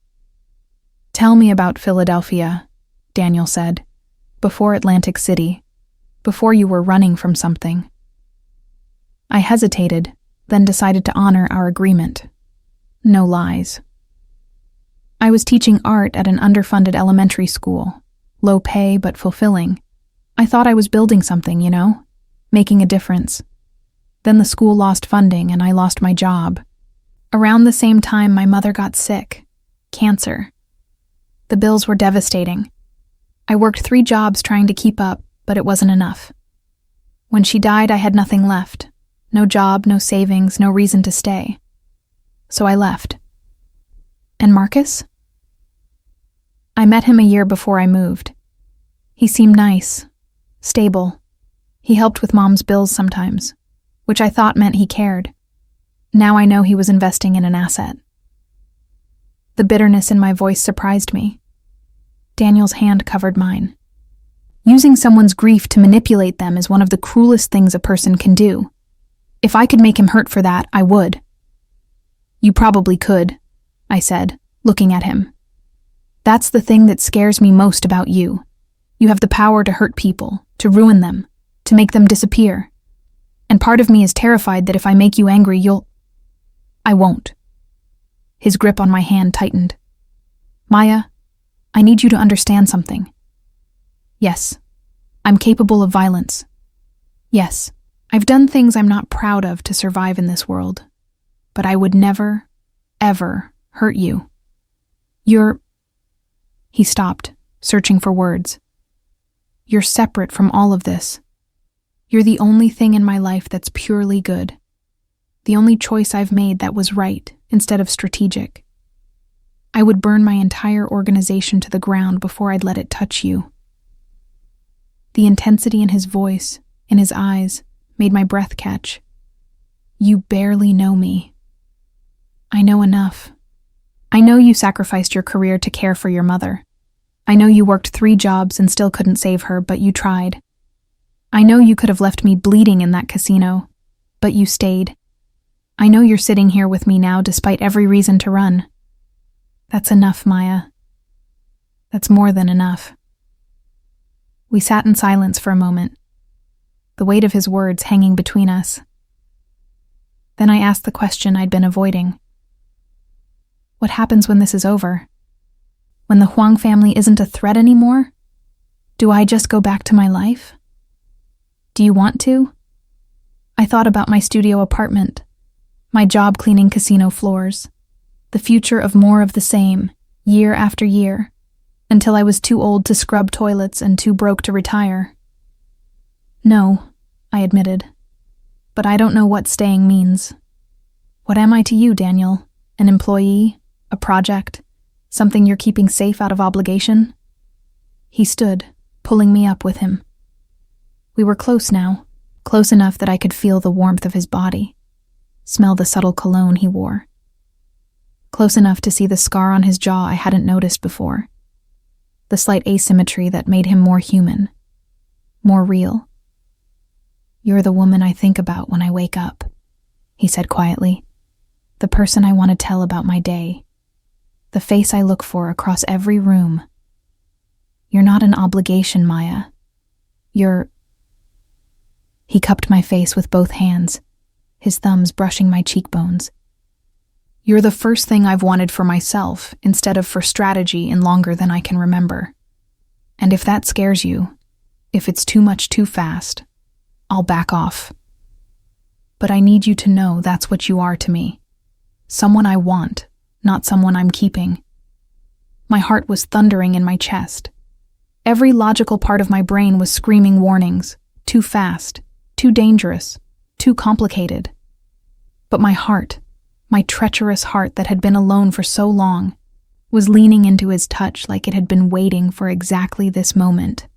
"Tell me about Philadelphia," Daniel said, "before Atlantic City, before you were running from something." I hesitated, then decided to honor our agreement. No lies. I was teaching art at an underfunded elementary school, low pay but fulfilling. I thought I was building something, making a difference. Then the school lost funding and I lost my job. Around the same time, my mother got sick. Cancer. The bills were devastating. I worked 3 jobs trying to keep up, but it wasn't enough. When she died, I had nothing left. No job, no savings, no reason to stay. So I left. And Marcus? I met him a year before I moved. He seemed nice, stable. He helped with Mom's bills sometimes, which I thought meant he cared. Now I know he was investing in an asset. The bitterness in my voice surprised me. Daniel's hand covered mine. Using someone's grief to manipulate them is one of the cruelest things a person can do. If I could make him hurt for that, I would. "You probably could," I said, looking at him. "That's the thing that scares me most about you. You have the power to hurt people, to ruin them, to make them disappear. And part of me is terrified that if I make you angry, I won't." His grip on my hand tightened. "Maya, I need you to understand something. Yes, I'm capable of violence. Yes, I've done things I'm not proud of to survive in this world. But I would never, ever hurt you. He stopped, searching for words. "You're separate from all of this. You're the only thing in my life that's purely good. The only choice I've made that was right instead of strategic. I would burn my entire organization to the ground before I'd let it touch you." The intensity in his voice, in his eyes, made my breath catch. "You barely know me." "I know enough. I know you sacrificed your career to care for your mother. I know you worked 3 jobs and still couldn't save her, but you tried. I know you could have left me bleeding in that casino, but you stayed. I know you're sitting here with me now despite every reason to run. That's enough, Maya. That's more than enough." We sat in silence for a moment, the weight of his words hanging between us. Then I asked the question I'd been avoiding. "What happens when this is over? When the Huang family isn't a threat anymore? Do I just go back to my life? Do you want to?" I thought about my studio apartment, my job cleaning casino floors, the future of more of the same, year after year, until I was too old to scrub toilets and too broke to retire. "No," I admitted, "but I don't know what staying means. What am I to you, Daniel? An employee? A project? Something you're keeping safe out of obligation?" He stood, pulling me up with him. We were close now, close enough that I could feel the warmth of his body, smell the subtle cologne he wore. Close enough to see the scar on his jaw I hadn't noticed before, the slight asymmetry that made him more human, more real. "You're the woman I think about when I wake up," he said quietly. "The person I want to tell about my day. The face I look for across every room. You're not an obligation, Maya. You're—" He cupped my face with both hands, his thumbs brushing my cheekbones. "You're the first thing I've wanted for myself instead of for strategy in longer than I can remember. And if that scares you, if it's too much too fast, I'll back off. But I need you to know that's what you are to me. Someone I want, not someone I'm keeping." My heart was thundering in my chest. Every logical part of my brain was screaming warnings. Too fast, too dangerous, too complicated. But my heart, my treacherous heart that had been alone for so long, was leaning into his touch like it had been waiting for exactly this moment.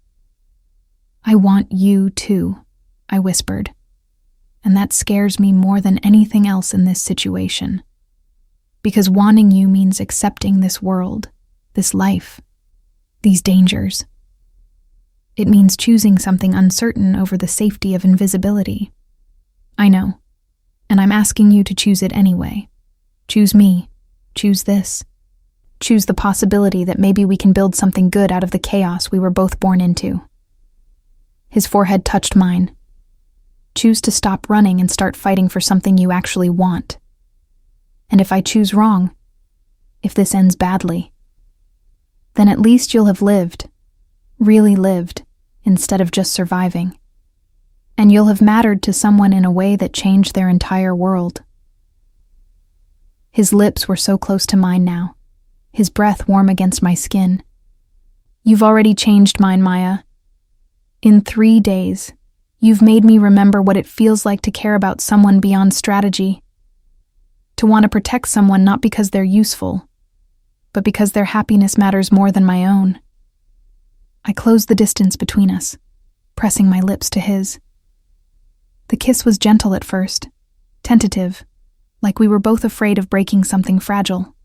"I want you too," I whispered. "And that scares me more than anything else in this situation. Because wanting you means accepting this world, this life, these dangers. It means choosing something uncertain over the safety of invisibility. I know, and I'm asking you to choose it anyway. Choose me. Choose this. Choose the possibility that maybe we can build something good out of the chaos we were both born into." His forehead touched mine. "Choose to stop running and start fighting for something you actually want. And if I choose wrong, if this ends badly, then at least you'll have lived, really lived, instead of just surviving. And you'll have mattered to someone in a way that changed their entire world." His lips were so close to mine now, his breath warm against my skin. "You've already changed mine, Maya. In 3 days, you've made me remember what it feels like to care about someone beyond strategy. To want to protect someone not because they're useful, but because their happiness matters more than my own." I closed the distance between us, pressing my lips to his. The kiss was gentle at first, tentative, like we were both afraid of breaking something fragile.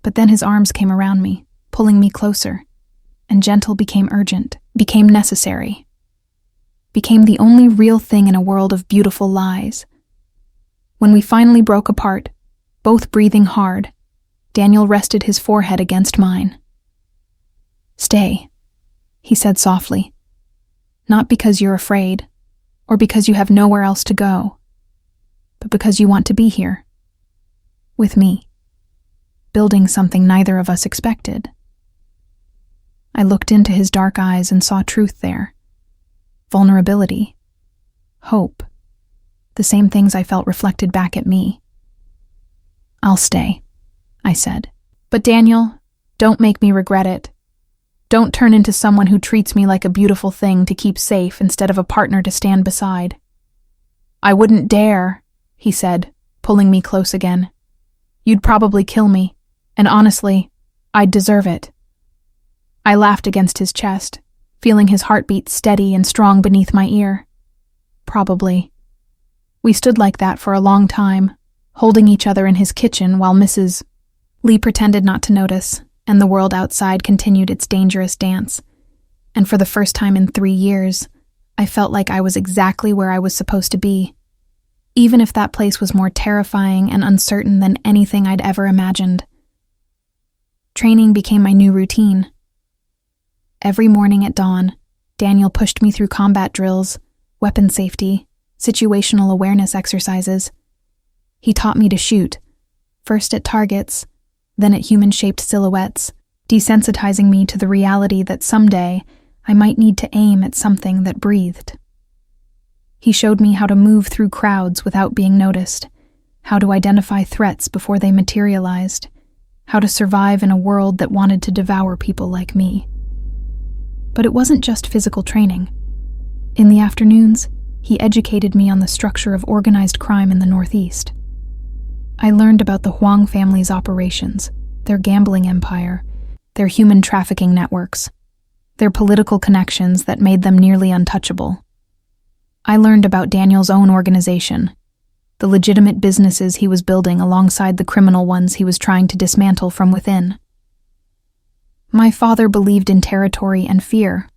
But then his arms came around me, pulling me closer, and gentle became urgent, became necessary, became the only real thing in a world of beautiful lies. When we finally broke apart, both breathing hard, Daniel rested his forehead against mine. "Stay," he said softly. "Not because you're afraid, or because you have nowhere else to go, but because you want to be here, with me, building something neither of us expected." I looked into his dark eyes and saw truth there. Vulnerability. Hope. The same things I felt reflected back at me. "I'll stay," I said. "But Daniel, don't make me regret it. Don't turn into someone who treats me like a beautiful thing to keep safe instead of a partner to stand beside." "I wouldn't dare," he said, pulling me close again. "You'd probably kill me, and honestly, I'd deserve it." I laughed against his chest, feeling his heartbeat steady and strong beneath my ear. "Probably." We stood like that for a long time, holding each other in his kitchen while Mrs. Lee pretended not to notice, and the world outside continued its dangerous dance. And for the first time in 3 years, I felt like I was exactly where I was supposed to be, even if that place was more terrifying and uncertain than anything I'd ever imagined. Training became my new routine. Every morning at dawn, Daniel pushed me through combat drills, weapon safety, situational awareness exercises. He taught me to shoot, first at targets, then at human-shaped silhouettes, desensitizing me to the reality that someday I might need to aim at something that breathed. He showed me how to move through crowds without being noticed, how to identify threats before they materialized, how to survive in a world that wanted to devour people like me. But it wasn't just physical training. In the afternoons, he educated me on the structure of organized crime in the Northeast. I learned about the Huang family's operations, their gambling empire, their human trafficking networks, their political connections that made them nearly untouchable. I learned about Daniel's own organization, the legitimate businesses he was building alongside the criminal ones he was trying to dismantle from within. My father believed in territory and fear.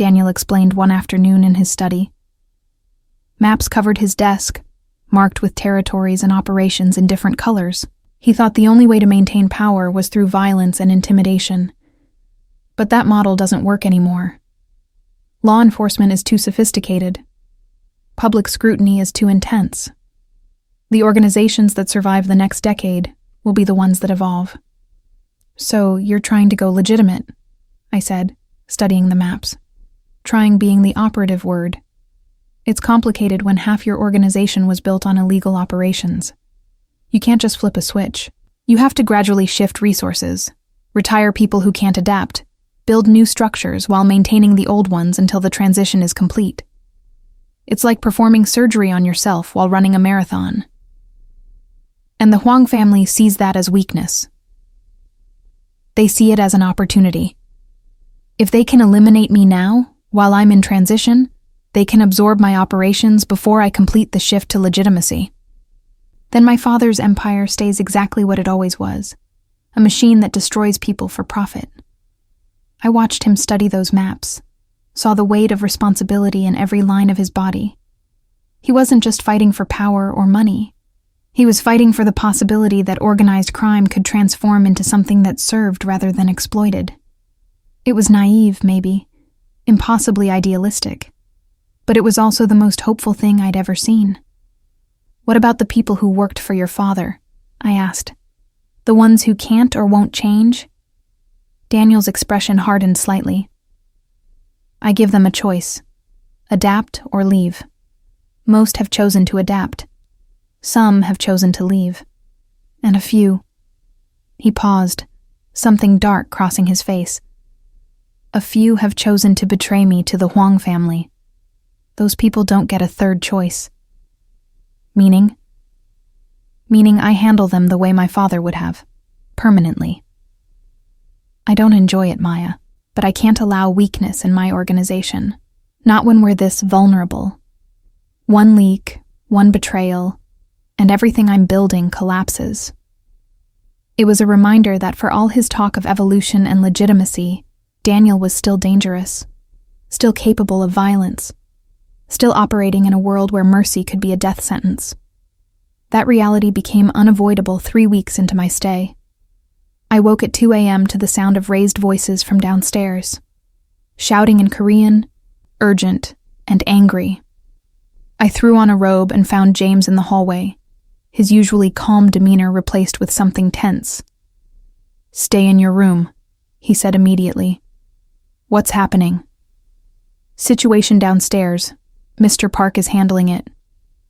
Daniel explained one afternoon in his study. Maps covered his desk, marked with territories and operations in different colors. He thought the only way to maintain power was through violence and intimidation. But that model doesn't work anymore. Law enforcement is too sophisticated. Public scrutiny is too intense. The organizations that survive the next decade will be the ones that evolve. So you're trying to go legitimate, I said, studying the maps. Trying being the operative word. It's complicated when half your organization was built on illegal operations. You can't just flip a switch. You have to gradually shift resources, retire people who can't adapt, build new structures while maintaining the old ones until the transition is complete. It's like performing surgery on yourself while running a marathon. And the Huang family sees that as weakness. They see it as an opportunity. If they can eliminate me now, while I'm in transition, they can absorb my operations before I complete the shift to legitimacy. Then my father's empire stays exactly what it always was, a machine that destroys people for profit. I watched him study those maps, saw the weight of responsibility in every line of his body. He wasn't just fighting for power or money. He was fighting for the possibility that organized crime could transform into something that served rather than exploited. It was naive, maybe, impossibly idealistic, but it was also the most hopeful thing I'd ever seen. What about the people who worked for your father? I asked. The ones who can't or won't change? Daniel's expression hardened slightly. I give them a choice. Adapt or leave. Most have chosen to adapt. Some have chosen to leave. And a few. He paused, something dark crossing his face. A few have chosen to betray me to the Huang family. Those people don't get a third choice. Meaning? Meaning I handle them the way my father would have, permanently. I don't enjoy it, Maya, but I can't allow weakness in my organization. Not when we're this vulnerable. One leak, one betrayal, and everything I'm building collapses. It was a reminder that for all his talk of evolution and legitimacy, Daniel was still dangerous, still capable of violence, still operating in a world where mercy could be a death sentence. That reality became unavoidable 3 weeks into my stay. I woke at 2 a.m. to the sound of raised voices from downstairs, shouting in Korean, urgent, and angry. I threw on a robe and found James in the hallway, his usually calm demeanor replaced with something tense. "Stay in your room," he said immediately. "What's happening?" "Situation downstairs. Mr. Park is handling it.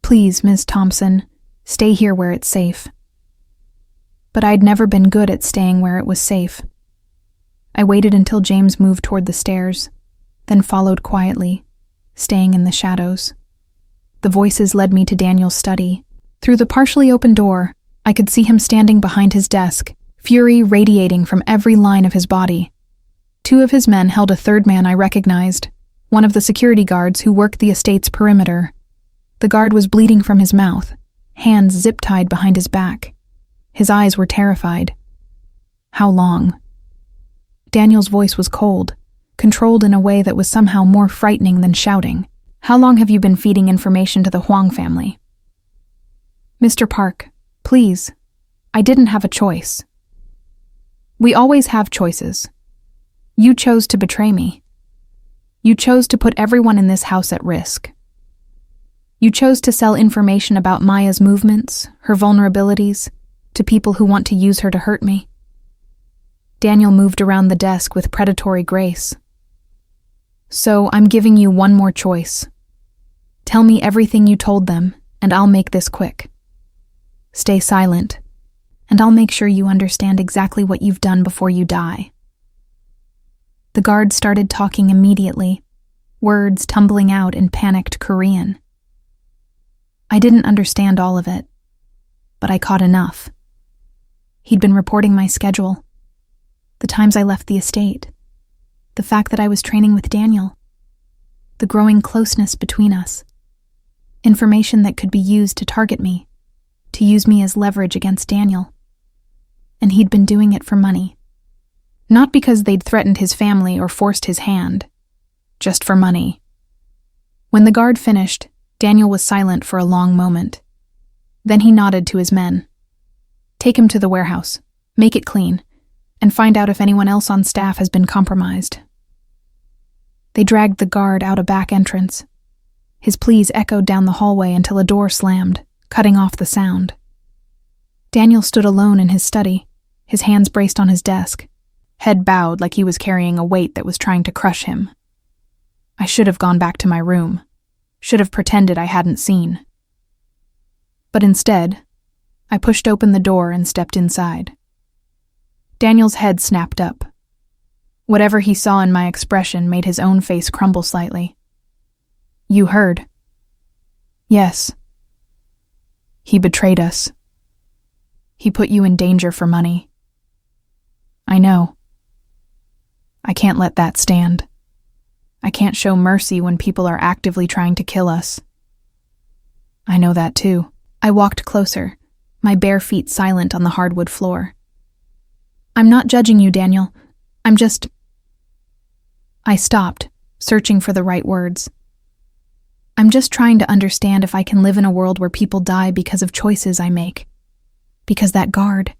Please, Ms. Thompson, stay here where it's safe." But I'd never been good at staying where it was safe. I waited until James moved toward the stairs, then followed quietly, staying in the shadows. The voices led me to Daniel's study. Through the partially open door, I could see him standing behind his desk, fury radiating from every line of his body. 2 of his men held a third man I recognized, one of the security guards who worked the estate's perimeter. The guard was bleeding from his mouth, hands zip-tied behind his back. His eyes were terrified. "How long?" Daniel's voice was cold, controlled in a way that was somehow more frightening than shouting. "How long have you been feeding information to the Huang family?" "Mr. Park, please. I didn't have a choice." "We always have choices. You chose to betray me. You chose to put everyone in this house at risk. You chose to sell information about Maya's movements, her vulnerabilities, to people who want to use her to hurt me." Daniel moved around the desk with predatory grace. "So I'm giving you one more choice. Tell me everything you told them, and I'll make this quick. Stay silent, and I'll make sure you understand exactly what you've done before you die." The guard started talking immediately, words tumbling out in panicked Korean. I didn't understand all of it, but I caught enough. He'd been reporting my schedule, the times I left the estate, the fact that I was training with Daniel, the growing closeness between us, information that could be used to target me, to use me as leverage against Daniel. And he'd been doing it for money. Not because they'd threatened his family or forced his hand. just for money. When the guard finished, Daniel was silent for a long moment. Then he nodded to his men. Take him to the warehouse, make it clean, and find out if anyone else on staff has been compromised. They dragged the guard out a back entrance. His pleas echoed down the hallway until a door slammed, cutting off the sound. Daniel stood alone in his study, his hands braced on his desk, head bowed like he was carrying a weight that was trying to crush him. I should have gone back to my room, should have pretended I hadn't seen. But instead, I pushed open the door and stepped inside. Daniel's head snapped up. Whatever he saw in my expression made his own face crumble slightly. You heard. Yes. He betrayed us. He put you in danger for money. I know. I can't let that stand. I can't show mercy when people are actively trying to kill us. I know that too. I walked closer, my bare feet silent on the hardwood floor. I'm not judging you, Daniel. I'm just... I stopped, searching for the right words. I'm just trying to understand if I can live in a world where people die because of choices I make. Because that guard,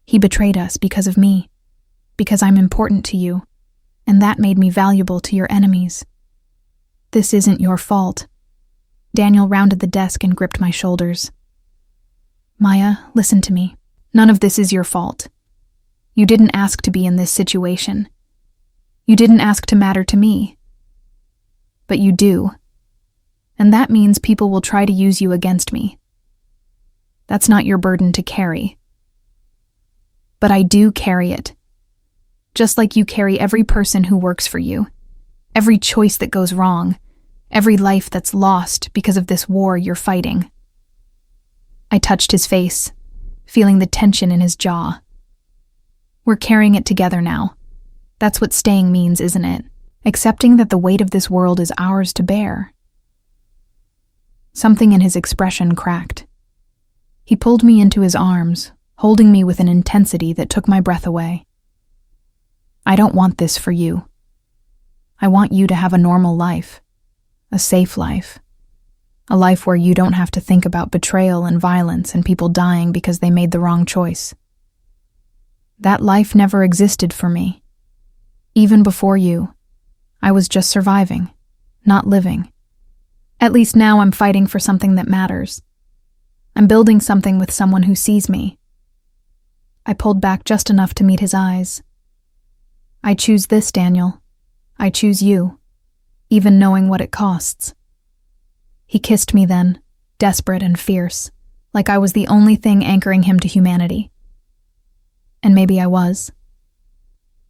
he betrayed us because of me. Because I'm important to you, and that made me valuable to your enemies. This isn't your fault. Daniel rounded the desk and gripped my shoulders. Maya, listen to me. None of this is your fault. You didn't ask to be in this situation. You didn't ask to matter to me. But you do. And that means people will try to use you against me. That's not your burden to carry. But I do carry it. Just like you carry every person who works for you, every choice that goes wrong, every life that's lost because of this war you're fighting. I touched his face, feeling the tension in his jaw. We're carrying it together now. That's what staying means, isn't it? Accepting that the weight of this world is ours to bear. Something in his expression cracked. He pulled me into his arms, holding me with an intensity that took my breath away. I don't want this for you. I want you to have a normal life, a safe life, a life where you don't have to think about betrayal and violence and people dying because they made the wrong choice. That life never existed for me. Even before you, I was just surviving, not living. At least now I'm fighting for something that matters. I'm building something with someone who sees me. I pulled back just enough to meet his eyes. I choose this, Daniel. I choose you, even knowing what it costs. He kissed me then, desperate and fierce, like I was the only thing anchoring him to humanity. And maybe I was.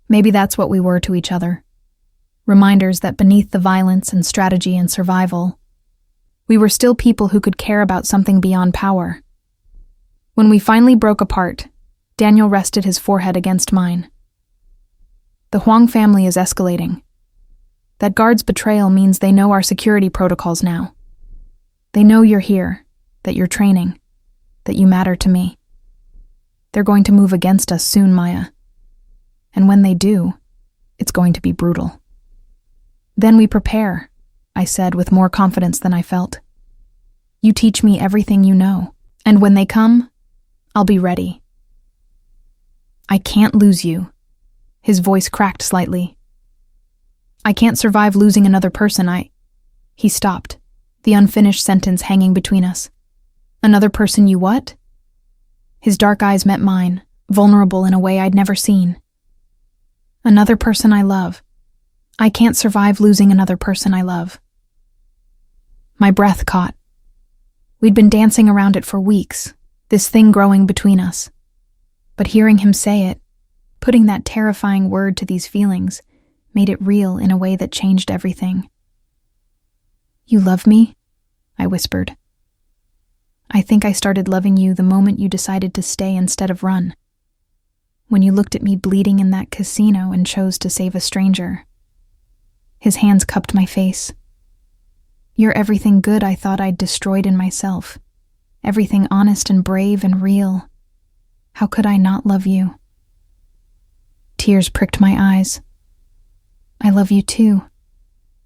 Maybe that's what we were to each other. Reminders that beneath the violence and strategy and survival, we were still people who could care about something beyond power. When we finally broke apart, Daniel rested his forehead against mine. The Huang family is escalating. That guard's betrayal means they know our security protocols now. They know you're here, that you're training, that you matter to me. They're going to move against us soon, Maya. And when they do, it's going to be brutal. Then we prepare, I said with more confidence than I felt. You teach me everything you know, and when they come, I'll be ready. I can't lose you. His voice cracked slightly. I can't survive losing another person. He stopped, the unfinished sentence hanging between us. Another person you what? His dark eyes met mine, vulnerable in a way I'd never seen. Another person I love. I can't survive losing another person I love. My breath caught. We'd been dancing around it for weeks, this thing growing between us. But hearing him say it, putting that terrifying word to these feelings, made it real in a way that changed everything. You love me? I whispered. I think I started loving you the moment you decided to stay instead of run. When you looked at me bleeding in that casino and chose to save a stranger. His hands cupped my face. You're everything good I thought I'd destroyed in myself. Everything honest and brave and real. How could I not love you? Tears pricked my eyes. I love you too.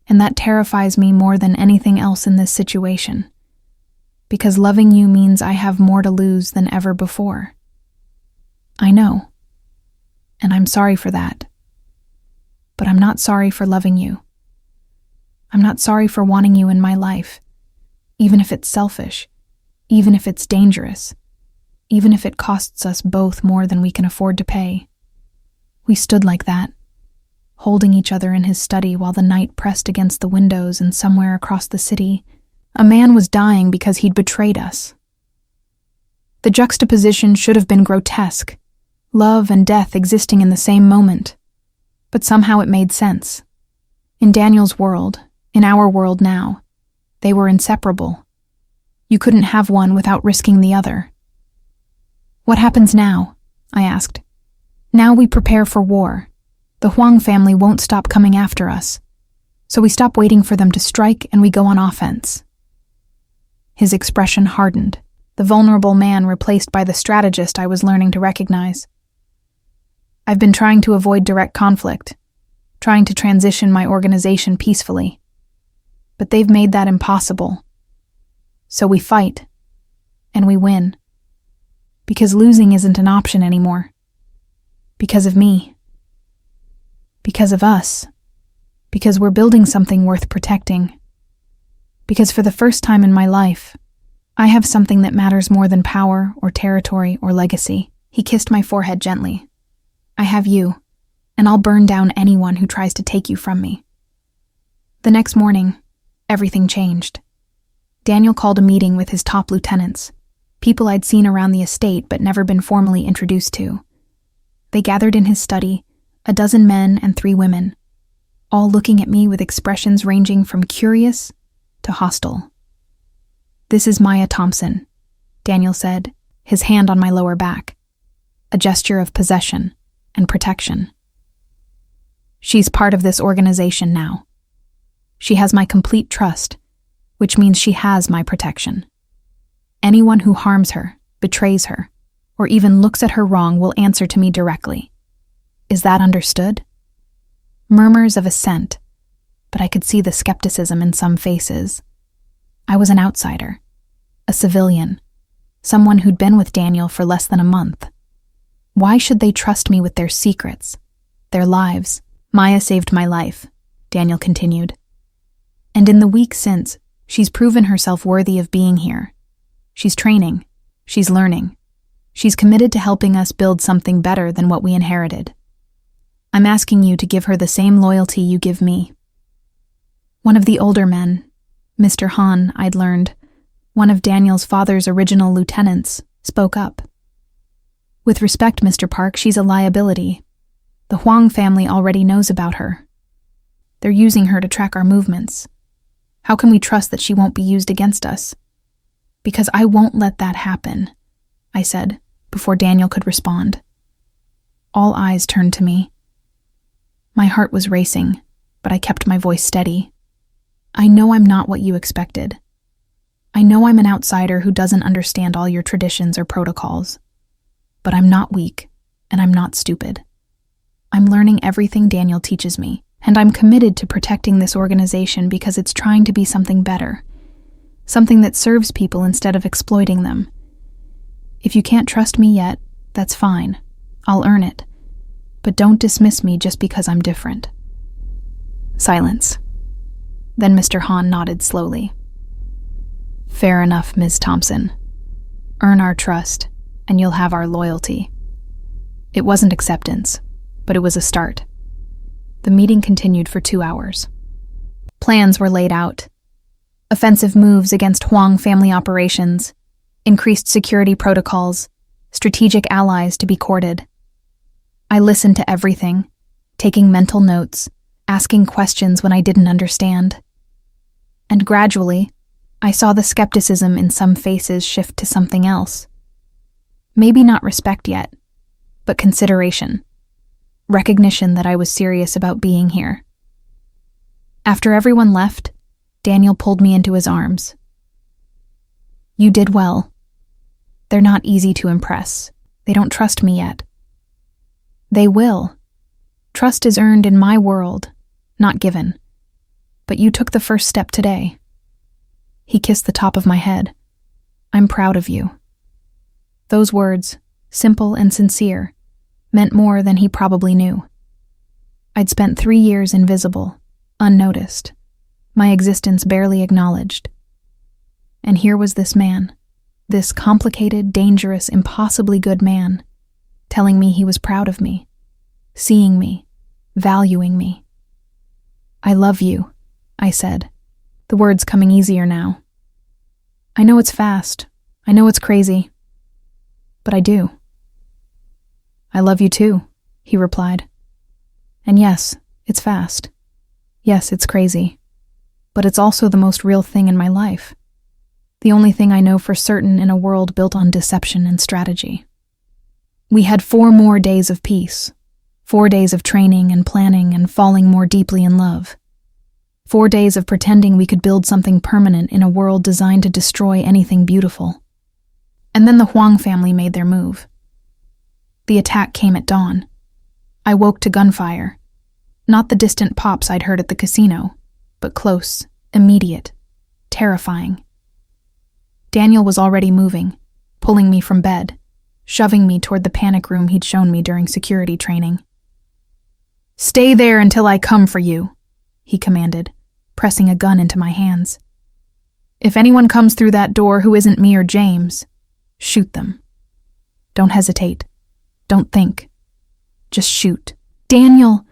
And that terrifies me more than anything else in this situation. Because loving you means I have more to lose than ever before. I know. And I'm sorry for that. But I'm not sorry for loving you. I'm not sorry for wanting you in my life, even if it's selfish, even if it's dangerous, even if it costs us both more than we can afford to pay. We stood like that, holding each other in his study while the night pressed against the windows, and somewhere across the city, a man was dying because he'd betrayed us. The juxtaposition should have been grotesque, love and death existing in the same moment. But somehow it made sense. In Daniel's world, in our world now, they were inseparable. You couldn't have one without risking the other. What happens now? I asked. Now we prepare for war. The Huang family won't stop coming after us. So we stop waiting for them to strike and we go on offense. His expression hardened, the vulnerable man replaced by the strategist I was learning to recognize. I've been trying to avoid direct conflict, trying to transition my organization peacefully. But they've made that impossible. So we fight, and we win. Because losing isn't an option anymore. Because of me. Because of us. Because we're building something worth protecting. Because for the first time in my life, I have something that matters more than power or territory or legacy. He kissed my forehead gently. I have you, and I'll burn down anyone who tries to take you from me. The next morning, everything changed. Daniel called a meeting with his top lieutenants, people I'd seen around the estate but never been formally introduced to. They gathered in his study, 12 men and 3 women, all looking at me with expressions ranging from curious to hostile. "This is Maya Thompson," Daniel said, his hand on my lower back, a gesture of possession and protection. "She's part of this organization now. She has my complete trust, which means she has my protection. Anyone who harms her, betrays her, or even looks at her wrong will answer to me directly. Is that understood?" Murmurs of assent, but I could see the skepticism in some faces. I was an outsider, a civilian, someone who'd been with Daniel for less than a month. Why should they trust me with their secrets, their lives? "Maya saved my life," Daniel continued. "And in the week since, she's proven herself worthy of being here. She's training, she's learning. She's committed to helping us build something better than what we inherited. I'm asking you to give her the same loyalty you give me." One of the older men, Mr. Han, I'd learned, one of Daniel's father's original lieutenants, spoke up. "With respect, Mr. Park, she's a liability. The Huang family already knows about her. They're using her to track our movements. How can we trust that she won't be used against us? Because I won't let that happen," I said, before Daniel could respond. All eyes turned to me. My heart was racing, but I kept my voice steady. "I know I'm not what you expected. I know I'm an outsider who doesn't understand all your traditions or protocols. But I'm not weak, and I'm not stupid. I'm learning everything Daniel teaches me, and I'm committed to protecting this organization because it's trying to be something better, something that serves people instead of exploiting them. If you can't trust me yet, that's fine. I'll earn it. But don't dismiss me just because I'm different." Silence. Then Mr. Han nodded slowly. "Fair enough, Ms. Thompson. Earn our trust, and you'll have our loyalty." It wasn't acceptance, but it was a start. The meeting continued for 2 hours. Plans were laid out. Offensive moves against Huang family operations, increased security protocols, strategic allies to be courted. I listened to everything, taking mental notes, asking questions when I didn't understand. And gradually, I saw the skepticism in some faces shift to something else. Maybe not respect yet, but consideration. Recognition that I was serious about being here. After everyone left, Daniel pulled me into his arms. "You did well. They're not easy to impress. They don't trust me yet. They will. Trust is earned in my world, not given. But you took the first step today." He kissed the top of my head. "I'm proud of you." Those words, simple and sincere, meant more than he probably knew. I'd spent 3 years invisible, unnoticed, my existence barely acknowledged. And here was this man, this complicated, dangerous, impossibly good man, telling me he was proud of me, seeing me, valuing me. "I love you," I said, the words coming easier now. "I know it's fast, I know it's crazy, but I do." "I love you too," he replied. "And yes, it's fast. Yes, it's crazy. But it's also the most real thing in my life. The only thing I know for certain in a world built on deception and strategy." We had 4 more days of peace, 4 days of training and planning and falling more deeply in love. 4 days of pretending we could build something permanent in a world designed to destroy anything beautiful. And then the Huang family made their move. The attack came at dawn. I woke to gunfire. Not the distant pops I'd heard at the casino, but close, immediate, terrifying. Daniel was already moving, pulling me from bed, shoving me toward the panic room he'd shown me during security training. "Stay there until I come for you," he commanded, pressing a gun into my hands. "If anyone comes through that door who isn't me or James, shoot them. Don't hesitate. Don't think. Just shoot." "Daniel!"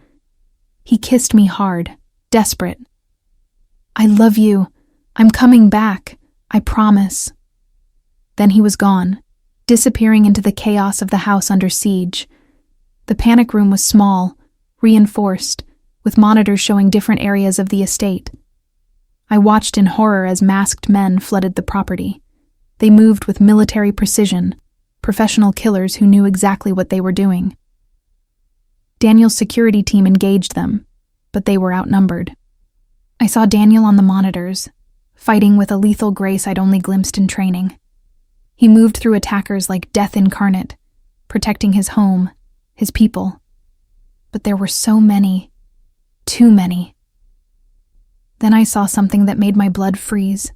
He kissed me hard, desperate. "I love you. I'm coming back. I promise." Then he was gone, disappearing into the chaos of the house under siege. The panic room was small, reinforced, with monitors showing different areas of the estate. I watched in horror as masked men flooded the property. They moved with military precision, professional killers who knew exactly what they were doing. Daniel's security team engaged them, but they were outnumbered. I saw Daniel on the monitors, fighting with a lethal grace I'd only glimpsed in training. He moved through attackers like death incarnate, protecting his home, his people. But there were so many, too many. Then I saw something that made my blood freeze.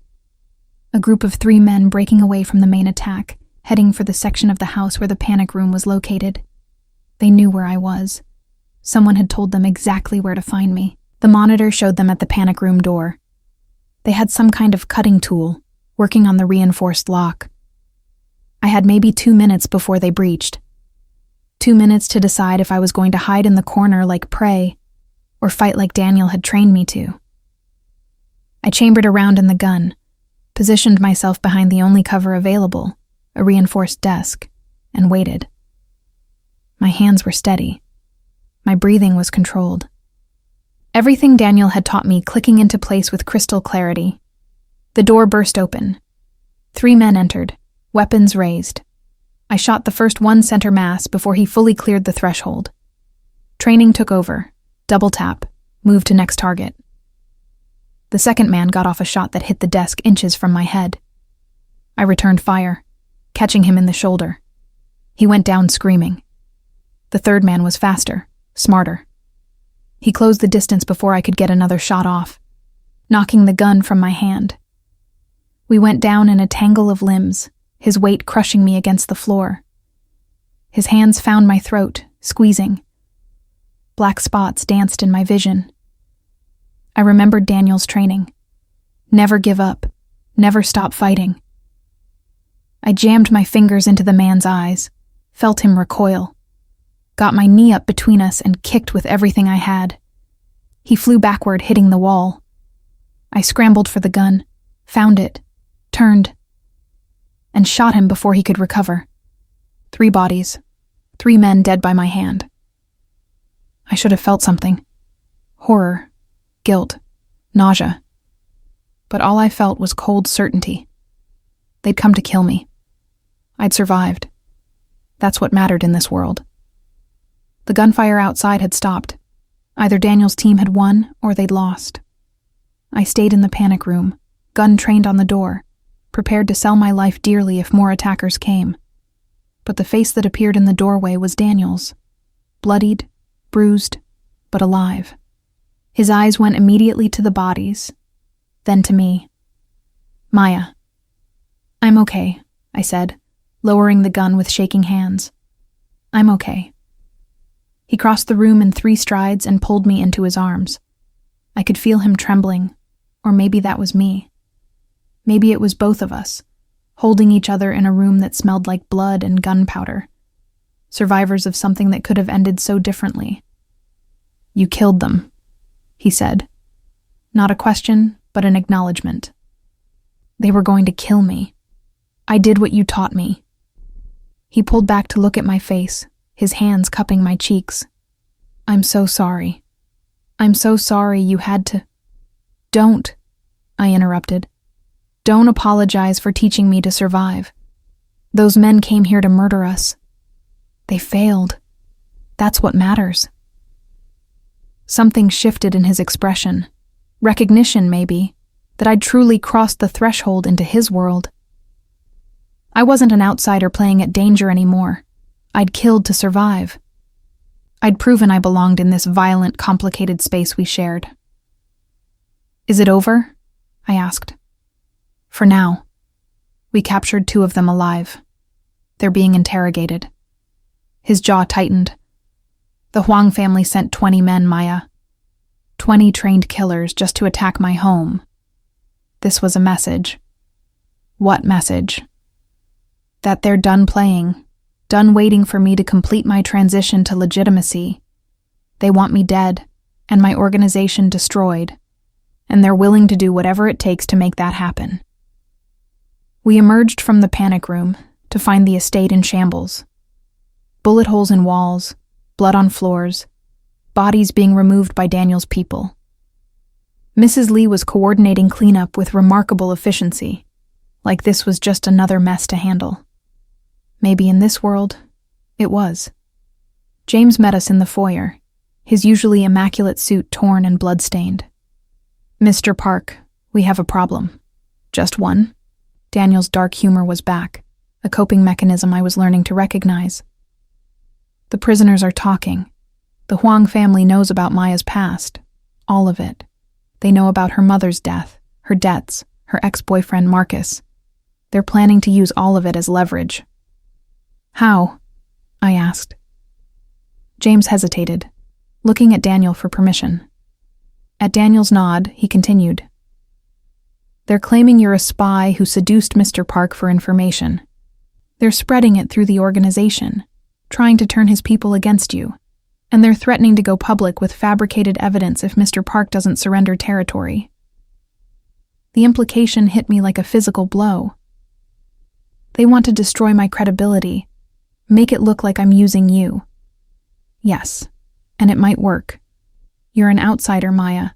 A group of 3 men breaking away from the main attack, heading for the section of the house where the panic room was located. They knew where I was. Someone had told them exactly where to find me. The monitor showed them at the panic room door. They had some kind of cutting tool, working on the reinforced lock. I had maybe 2 minutes before they breached. 2 minutes to decide if I was going to hide in the corner like prey, or fight like Daniel had trained me to. I chambered around in the gun, positioned myself behind the only cover available, a reinforced desk, and waited. My hands were steady. My breathing was controlled. Everything Daniel had taught me clicking into place with crystal clarity. The door burst open. 3 men entered, weapons raised. I shot the first one center mass before he fully cleared the threshold. Training took over. Double tap. Move to next target. The second man got off a shot that hit the desk inches from my head. I returned fire, catching him in the shoulder. He went down screaming. The third man was faster, smarter. He closed the distance before I could get another shot off, knocking the gun from my hand. We went down in a tangle of limbs, his weight crushing me against the floor. His hands found my throat, squeezing. Black spots danced in my vision. I remembered Daniel's training. Never give up, never stop fighting. I jammed my fingers into the man's eyes, felt him recoil, got my knee up between us and kicked with everything I had. He flew backward, hitting the wall. I scrambled for the gun, found it, turned, and shot him before he could recover. 3 bodies, 3 men dead by my hand. I should have felt something. Horror, guilt, nausea. But all I felt was cold certainty. They'd come to kill me. I'd survived. That's what mattered in this world. The gunfire outside had stopped. Either Daniel's team had won or they'd lost. I stayed in the panic room, gun trained on the door, prepared to sell my life dearly if more attackers came. But the face that appeared in the doorway was Daniel's, bloodied, bruised, but alive. His eyes went immediately to the bodies, then to me. "Maya." "I'm okay," I said, lowering the gun with shaking hands. "I'm okay." He crossed the room in 3 strides and pulled me into his arms. I could feel him trembling, or maybe that was me. Maybe it was both of us, holding each other in a room that smelled like blood and gunpowder, survivors of something that could have ended so differently. "You killed them," he said. Not a question, but an acknowledgement. "They were going to kill me. I did what you taught me." He pulled back to look at my face, his hands cupping my cheeks. "I'm so sorry. I'm so sorry you had to—" "Don't," I interrupted. "Don't apologize for teaching me to survive. Those men came here to murder us. They failed. That's what matters." Something shifted in his expression. Recognition, maybe, that I'd truly crossed the threshold into his world. I wasn't an outsider playing at danger anymore. I'd killed to survive. I'd proven I belonged in this violent, complicated space we shared. "Is it over?" I asked. "For now. We captured 2 of them alive. They're being interrogated." His jaw tightened. "The Huang family sent 20 men, Maya. 20 trained killers just to attack my home. This was a message." "What message?" "That they're done playing, done waiting for me to complete my transition to legitimacy. They want me dead, and my organization destroyed, and they're willing to do whatever it takes to make that happen." We emerged from the panic room to find the estate in shambles. Bullet holes in walls, blood on floors, bodies being removed by Daniel's people. Mrs. Lee was coordinating cleanup with remarkable efficiency, like this was just another mess to handle. Maybe in this world, it was. James met us in the foyer, his usually immaculate suit torn and blood-stained. "Mr. Park, we have a problem." "Just one?" Daniel's dark humor was back, a coping mechanism I was learning to recognize. "The prisoners are talking. The Huang family knows about Maya's past. All of it. They know about her mother's death, her debts, her ex-boyfriend Marcus. They're planning to use all of it as leverage." "How?" I asked. James hesitated, looking at Daniel for permission. At Daniel's nod, he continued. "They're claiming you're a spy who seduced Mr. Park for information. They're spreading it through the organization, trying to turn his people against you, and they're threatening to go public with fabricated evidence if Mr. Park doesn't surrender territory." The implication hit me like a physical blow. They want to destroy my credibility, make it look like I'm using you. Yes, and it might work. You're an outsider, Maya.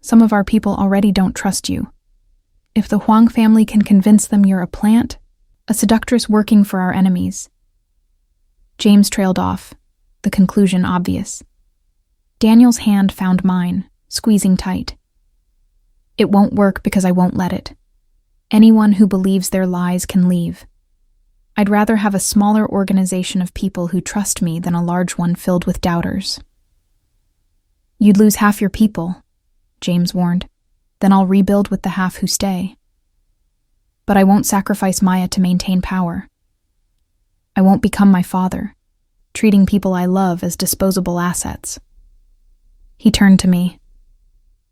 Some of our people already don't trust you. If the Huang family can convince them you're a plant, a seductress working for our enemies. James trailed off, the conclusion obvious. Daniel's hand found mine, squeezing tight. "It won't work because I won't let it. Anyone who believes their lies can leave. I'd rather have a smaller organization of people who trust me than a large one filled with doubters." "You'd lose half your people," James warned. "Then I'll rebuild with the half who stay. But I won't sacrifice Maya to maintain power. I won't become my father, treating people I love as disposable assets." He turned to me.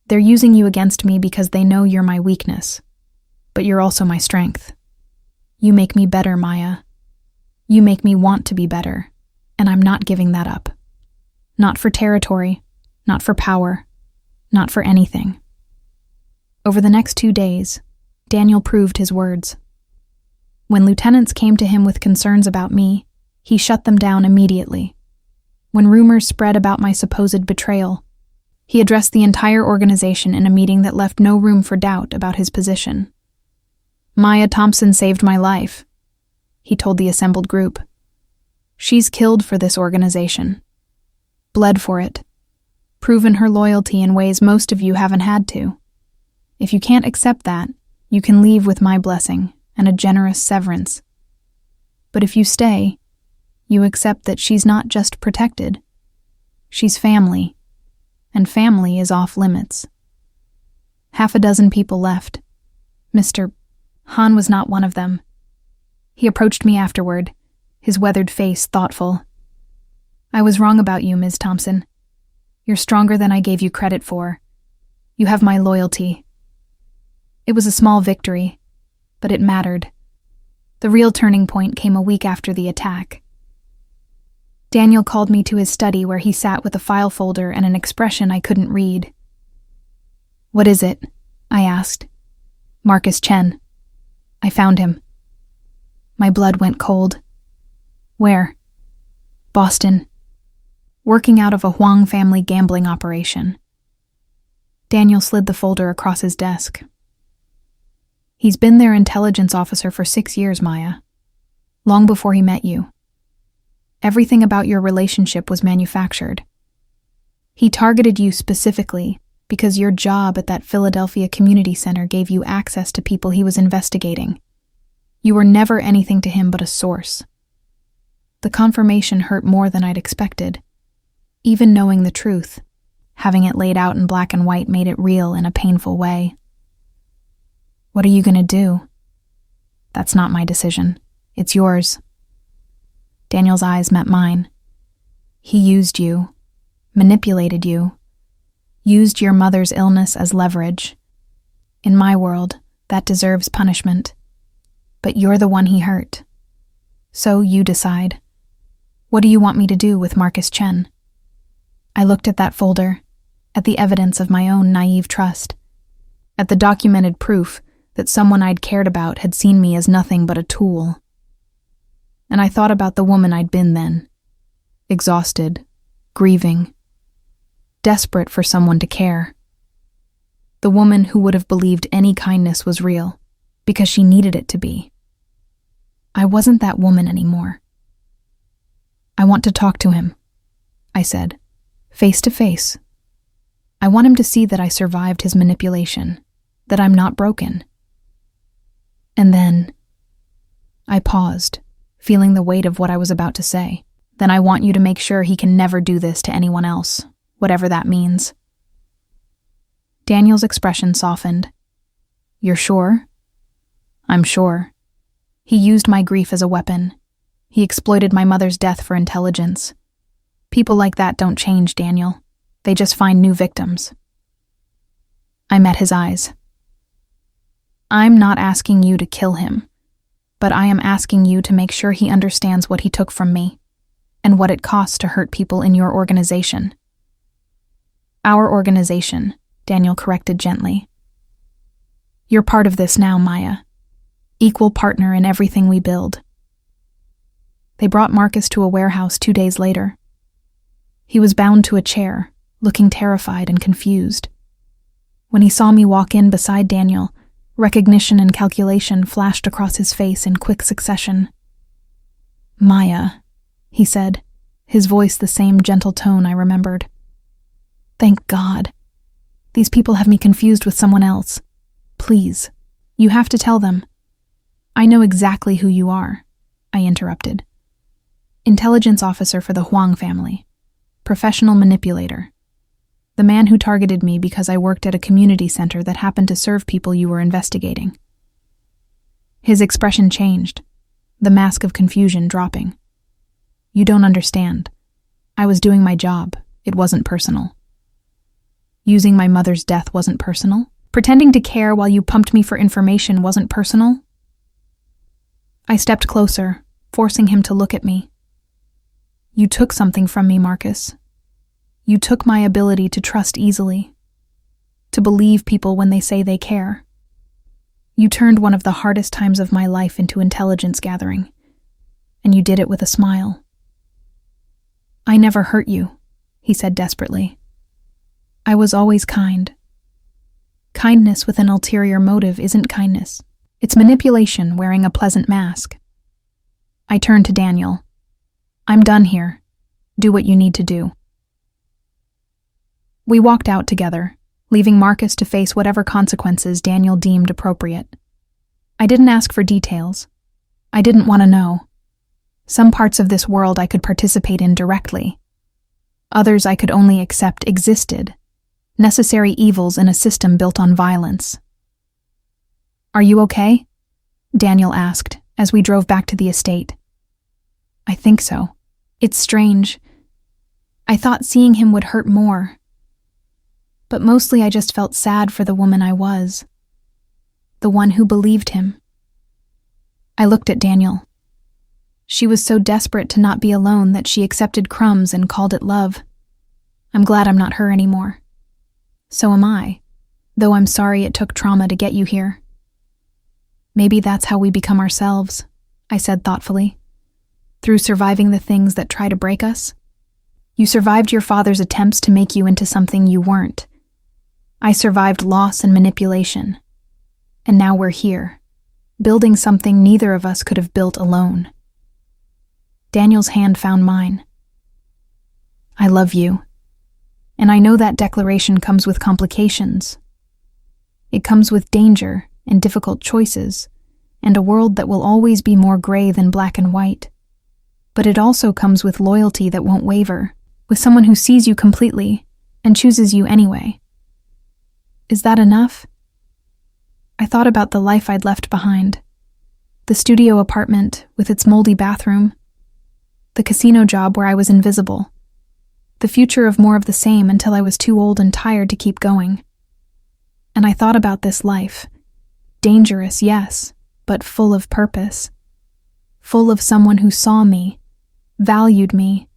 "They're using you against me because they know you're my weakness, but you're also my strength. You make me better, Maya. You make me want to be better, and I'm not giving that up. Not for territory, not for power, not for anything." Over the next 2 days, Daniel proved his words. When lieutenants came to him with concerns about me, he shut them down immediately. When rumors spread about my supposed betrayal, he addressed the entire organization in a meeting that left no room for doubt about his position. "Maya Thompson saved my life," he told the assembled group. "She's killed for this organization, bled for it, proven her loyalty in ways most of you haven't had to. If you can't accept that, you can leave with my blessing and a generous severance. But if you stay, you accept that she's not just protected. She's family, and family is off limits. Half a dozen people left. Mr. Han was not one of them. He approached me afterward, his weathered face thoughtful. "I was wrong about you, Ms. Thompson. You're stronger than I gave you credit for. You have my loyalty." It was a small victory, but it mattered. The real turning point came a week after the attack. Daniel called me to his study where he sat with a file folder and an expression I couldn't read. "What is it?" I asked. "Marcus Chen. I found him." My blood went cold. "Where?" "Boston. Working out of a Huang family gambling operation." Daniel slid the folder across his desk. "He's been their intelligence officer for 6 years, Maya. Long before he met you. Everything about your relationship was manufactured. He targeted you specifically because your job at that Philadelphia community center gave you access to people he was investigating. You were never anything to him but a source." The confirmation hurt more than I'd expected. Even knowing the truth, having it laid out in black and white made it real in a painful way. "What are you going to do?" "That's not my decision. It's yours." Daniel's eyes met mine. "He used you, manipulated you, used your mother's illness as leverage. In my world, that deserves punishment. But you're the one he hurt. So you decide. What do you want me to do with Marcus Chen?" I looked at that folder, at the evidence of my own naive trust, at the documented proof that someone I'd cared about had seen me as nothing but a tool. And I thought about the woman I'd been then, exhausted, grieving, desperate for someone to care. The woman who would have believed any kindness was real, because she needed it to be. I wasn't that woman anymore. "I want to talk to him," I said, face to face. "I want him to see that I survived his manipulation, that I'm not broken." And then I paused, feeling the weight of what I was about to say. "Then I want you to make sure he can never do this to anyone else, whatever that means." Daniel's expression softened. "You're sure?" "I'm sure. He used my grief as a weapon. He exploited my mother's death for intelligence. People like that don't change, Daniel. They just find new victims." I met his eyes. "I'm not asking you to kill him, but I am asking you to make sure he understands what he took from me, and what it costs to hurt people in your organization." "Our organization," Daniel corrected gently. "You're part of this now, Maya. Equal partner in everything we build." They brought Marcus to a warehouse 2 days later. He was bound to a chair, looking terrified and confused. When he saw me walk in beside Daniel, recognition and calculation flashed across his face in quick succession. "Maya," he said, his voice the same gentle tone I remembered. "Thank God. These people have me confused with someone else. Please, you have to tell them." "I know exactly who you are," I interrupted. "Intelligence officer for the Huang family. Professional manipulator. The man who targeted me because I worked at a community center that happened to serve people you were investigating." His expression changed, the mask of confusion dropping. "You don't understand. I was doing my job. It wasn't personal." "Using my mother's death wasn't personal? Pretending to care while you pumped me for information wasn't personal?" I stepped closer, forcing him to look at me. "You took something from me, Marcus. You took my ability to trust easily, to believe people when they say they care. You turned one of the hardest times of my life into intelligence gathering, and you did it with a smile." "I never hurt you," he said desperately. "I was always kind. Kindness with an ulterior motive isn't kindness. It's manipulation wearing a pleasant mask." I turned to Daniel. "I'm done here. Do what you need to do." We walked out together, leaving Marcus to face whatever consequences Daniel deemed appropriate. I didn't ask for details. I didn't want to know. Some parts of this world I could participate in directly. Others I could only accept existed necessary evils in a system built on violence. "Are you okay?" Daniel asked as we drove back to the estate. "I think so. It's strange. I thought seeing him would hurt more. But mostly I just felt sad for the woman I was. The one who believed him." I looked at Daniel. She was so desperate to not be alone that she accepted crumbs and called it love. I'm glad I'm not her anymore. So am I, though I'm sorry it took trauma to get you here. "Maybe that's how we become ourselves," I said thoughtfully. "Through surviving the things that try to break us. You survived your father's attempts to make you into something you weren't. I survived loss and manipulation. And now we're here, building something neither of us could have built alone." Daniel's hand found mine. "I love you. And I know that declaration comes with complications. It comes with danger and difficult choices, and a world that will always be more gray than black and white. But it also comes with loyalty that won't waver, with someone who sees you completely and chooses you anyway. Is that enough?" I thought about the life I'd left behind. The studio apartment with its moldy bathroom. The casino job where I was invisible. The future of more of the same until I was too old and tired to keep going. And I thought about this life. Dangerous, yes, but full of purpose. Full of someone who saw me, valued me,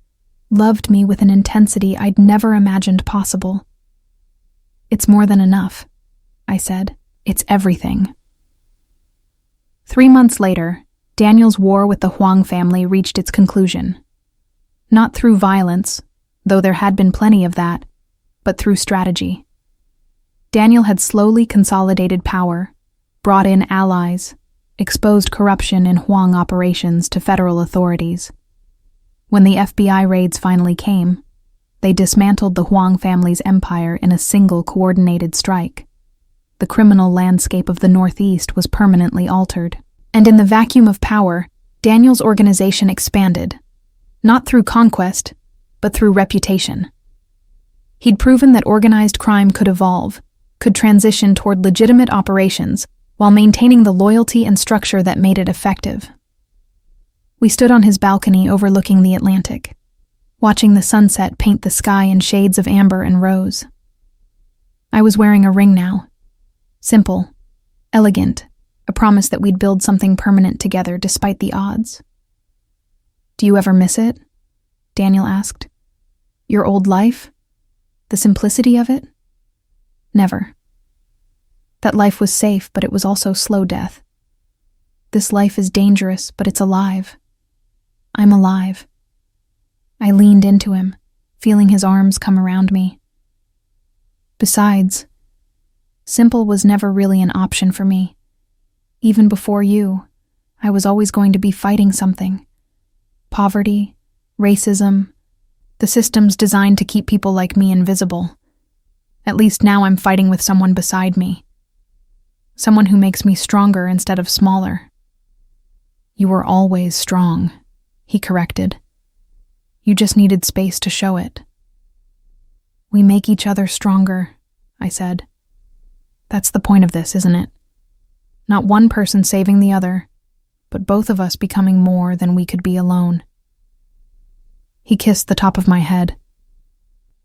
loved me with an intensity I'd never imagined possible. "It's more than enough," I said. "It's everything." 3 months later, Daniel's war with the Huang family reached its conclusion. Not through violence, though there had been plenty of that, but through strategy. Daniel had slowly consolidated power, brought in allies, exposed corruption in Huang operations to federal authorities. When the FBI raids finally came, they dismantled the Huang family's empire in a single coordinated strike. The criminal landscape of the Northeast was permanently altered. And in the vacuum of power, Daniel's organization expanded, not through conquest, but through reputation. He'd proven that organized crime could evolve, could transition toward legitimate operations, while maintaining the loyalty and structure that made it effective. We stood on his balcony overlooking the Atlantic, watching the sunset paint the sky in shades of amber and rose. I was wearing a ring now. Simple, elegant, a promise that we'd build something permanent together despite the odds. "Do you ever miss it?" Daniel asked. "Your old life? The simplicity of it?" "Never. That life was safe, but it was also slow death. This life is dangerous, but it's alive. I'm alive." I leaned into him, feeling his arms come around me. Besides, simple was never really an option for me. Even before you, I was always going to be fighting something. Poverty, racism, the systems designed to keep people like me invisible. At least now I'm fighting with someone beside me. Someone who makes me stronger instead of smaller. "You were always strong," he corrected. "You just needed space to show it." "We make each other stronger," I said. "That's the point of this, isn't it? Not one person saving the other, but both of us becoming more than we could be alone." He kissed the top of my head,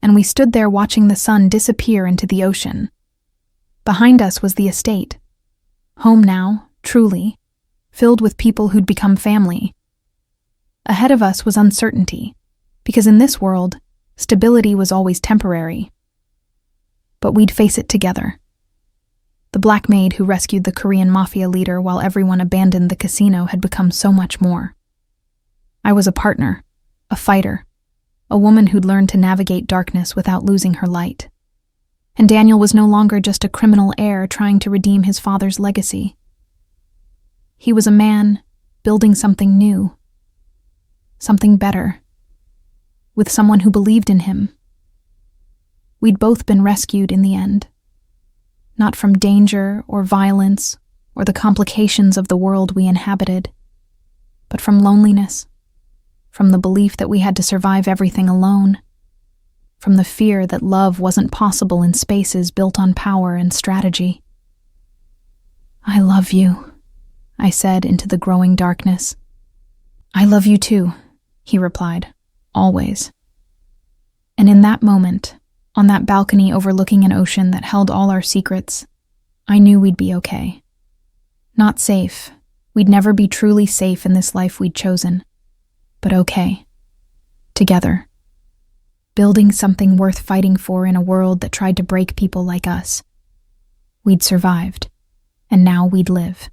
and we stood there watching the sun disappear into the ocean. Behind us was the estate. Home now, truly, filled with people who'd become family. Ahead of us was uncertainty, because in this world, stability was always temporary. But we'd face it together. The black maid who rescued the Korean Mafia leader while everyone abandoned the casino had become so much more. I was a partner, a fighter, a woman who'd learned to navigate darkness without losing her light. And Daniel was no longer just a criminal heir trying to redeem his father's legacy. He was a man building something new, something better, with someone who believed in him. We'd both been rescued in the end. Not from danger or violence or the complications of the world we inhabited, but from loneliness, from the belief that we had to survive everything alone, from the fear that love wasn't possible in spaces built on power and strategy. "I love you," I said into the growing darkness. "I love you too," he replied, "always." And in that moment, on that balcony overlooking an ocean that held all our secrets, I knew we'd be okay. Not safe. We'd never be truly safe in this life we'd chosen. But okay. Together. Building something worth fighting for in a world that tried to break people like us. We'd survived, and now we'd live.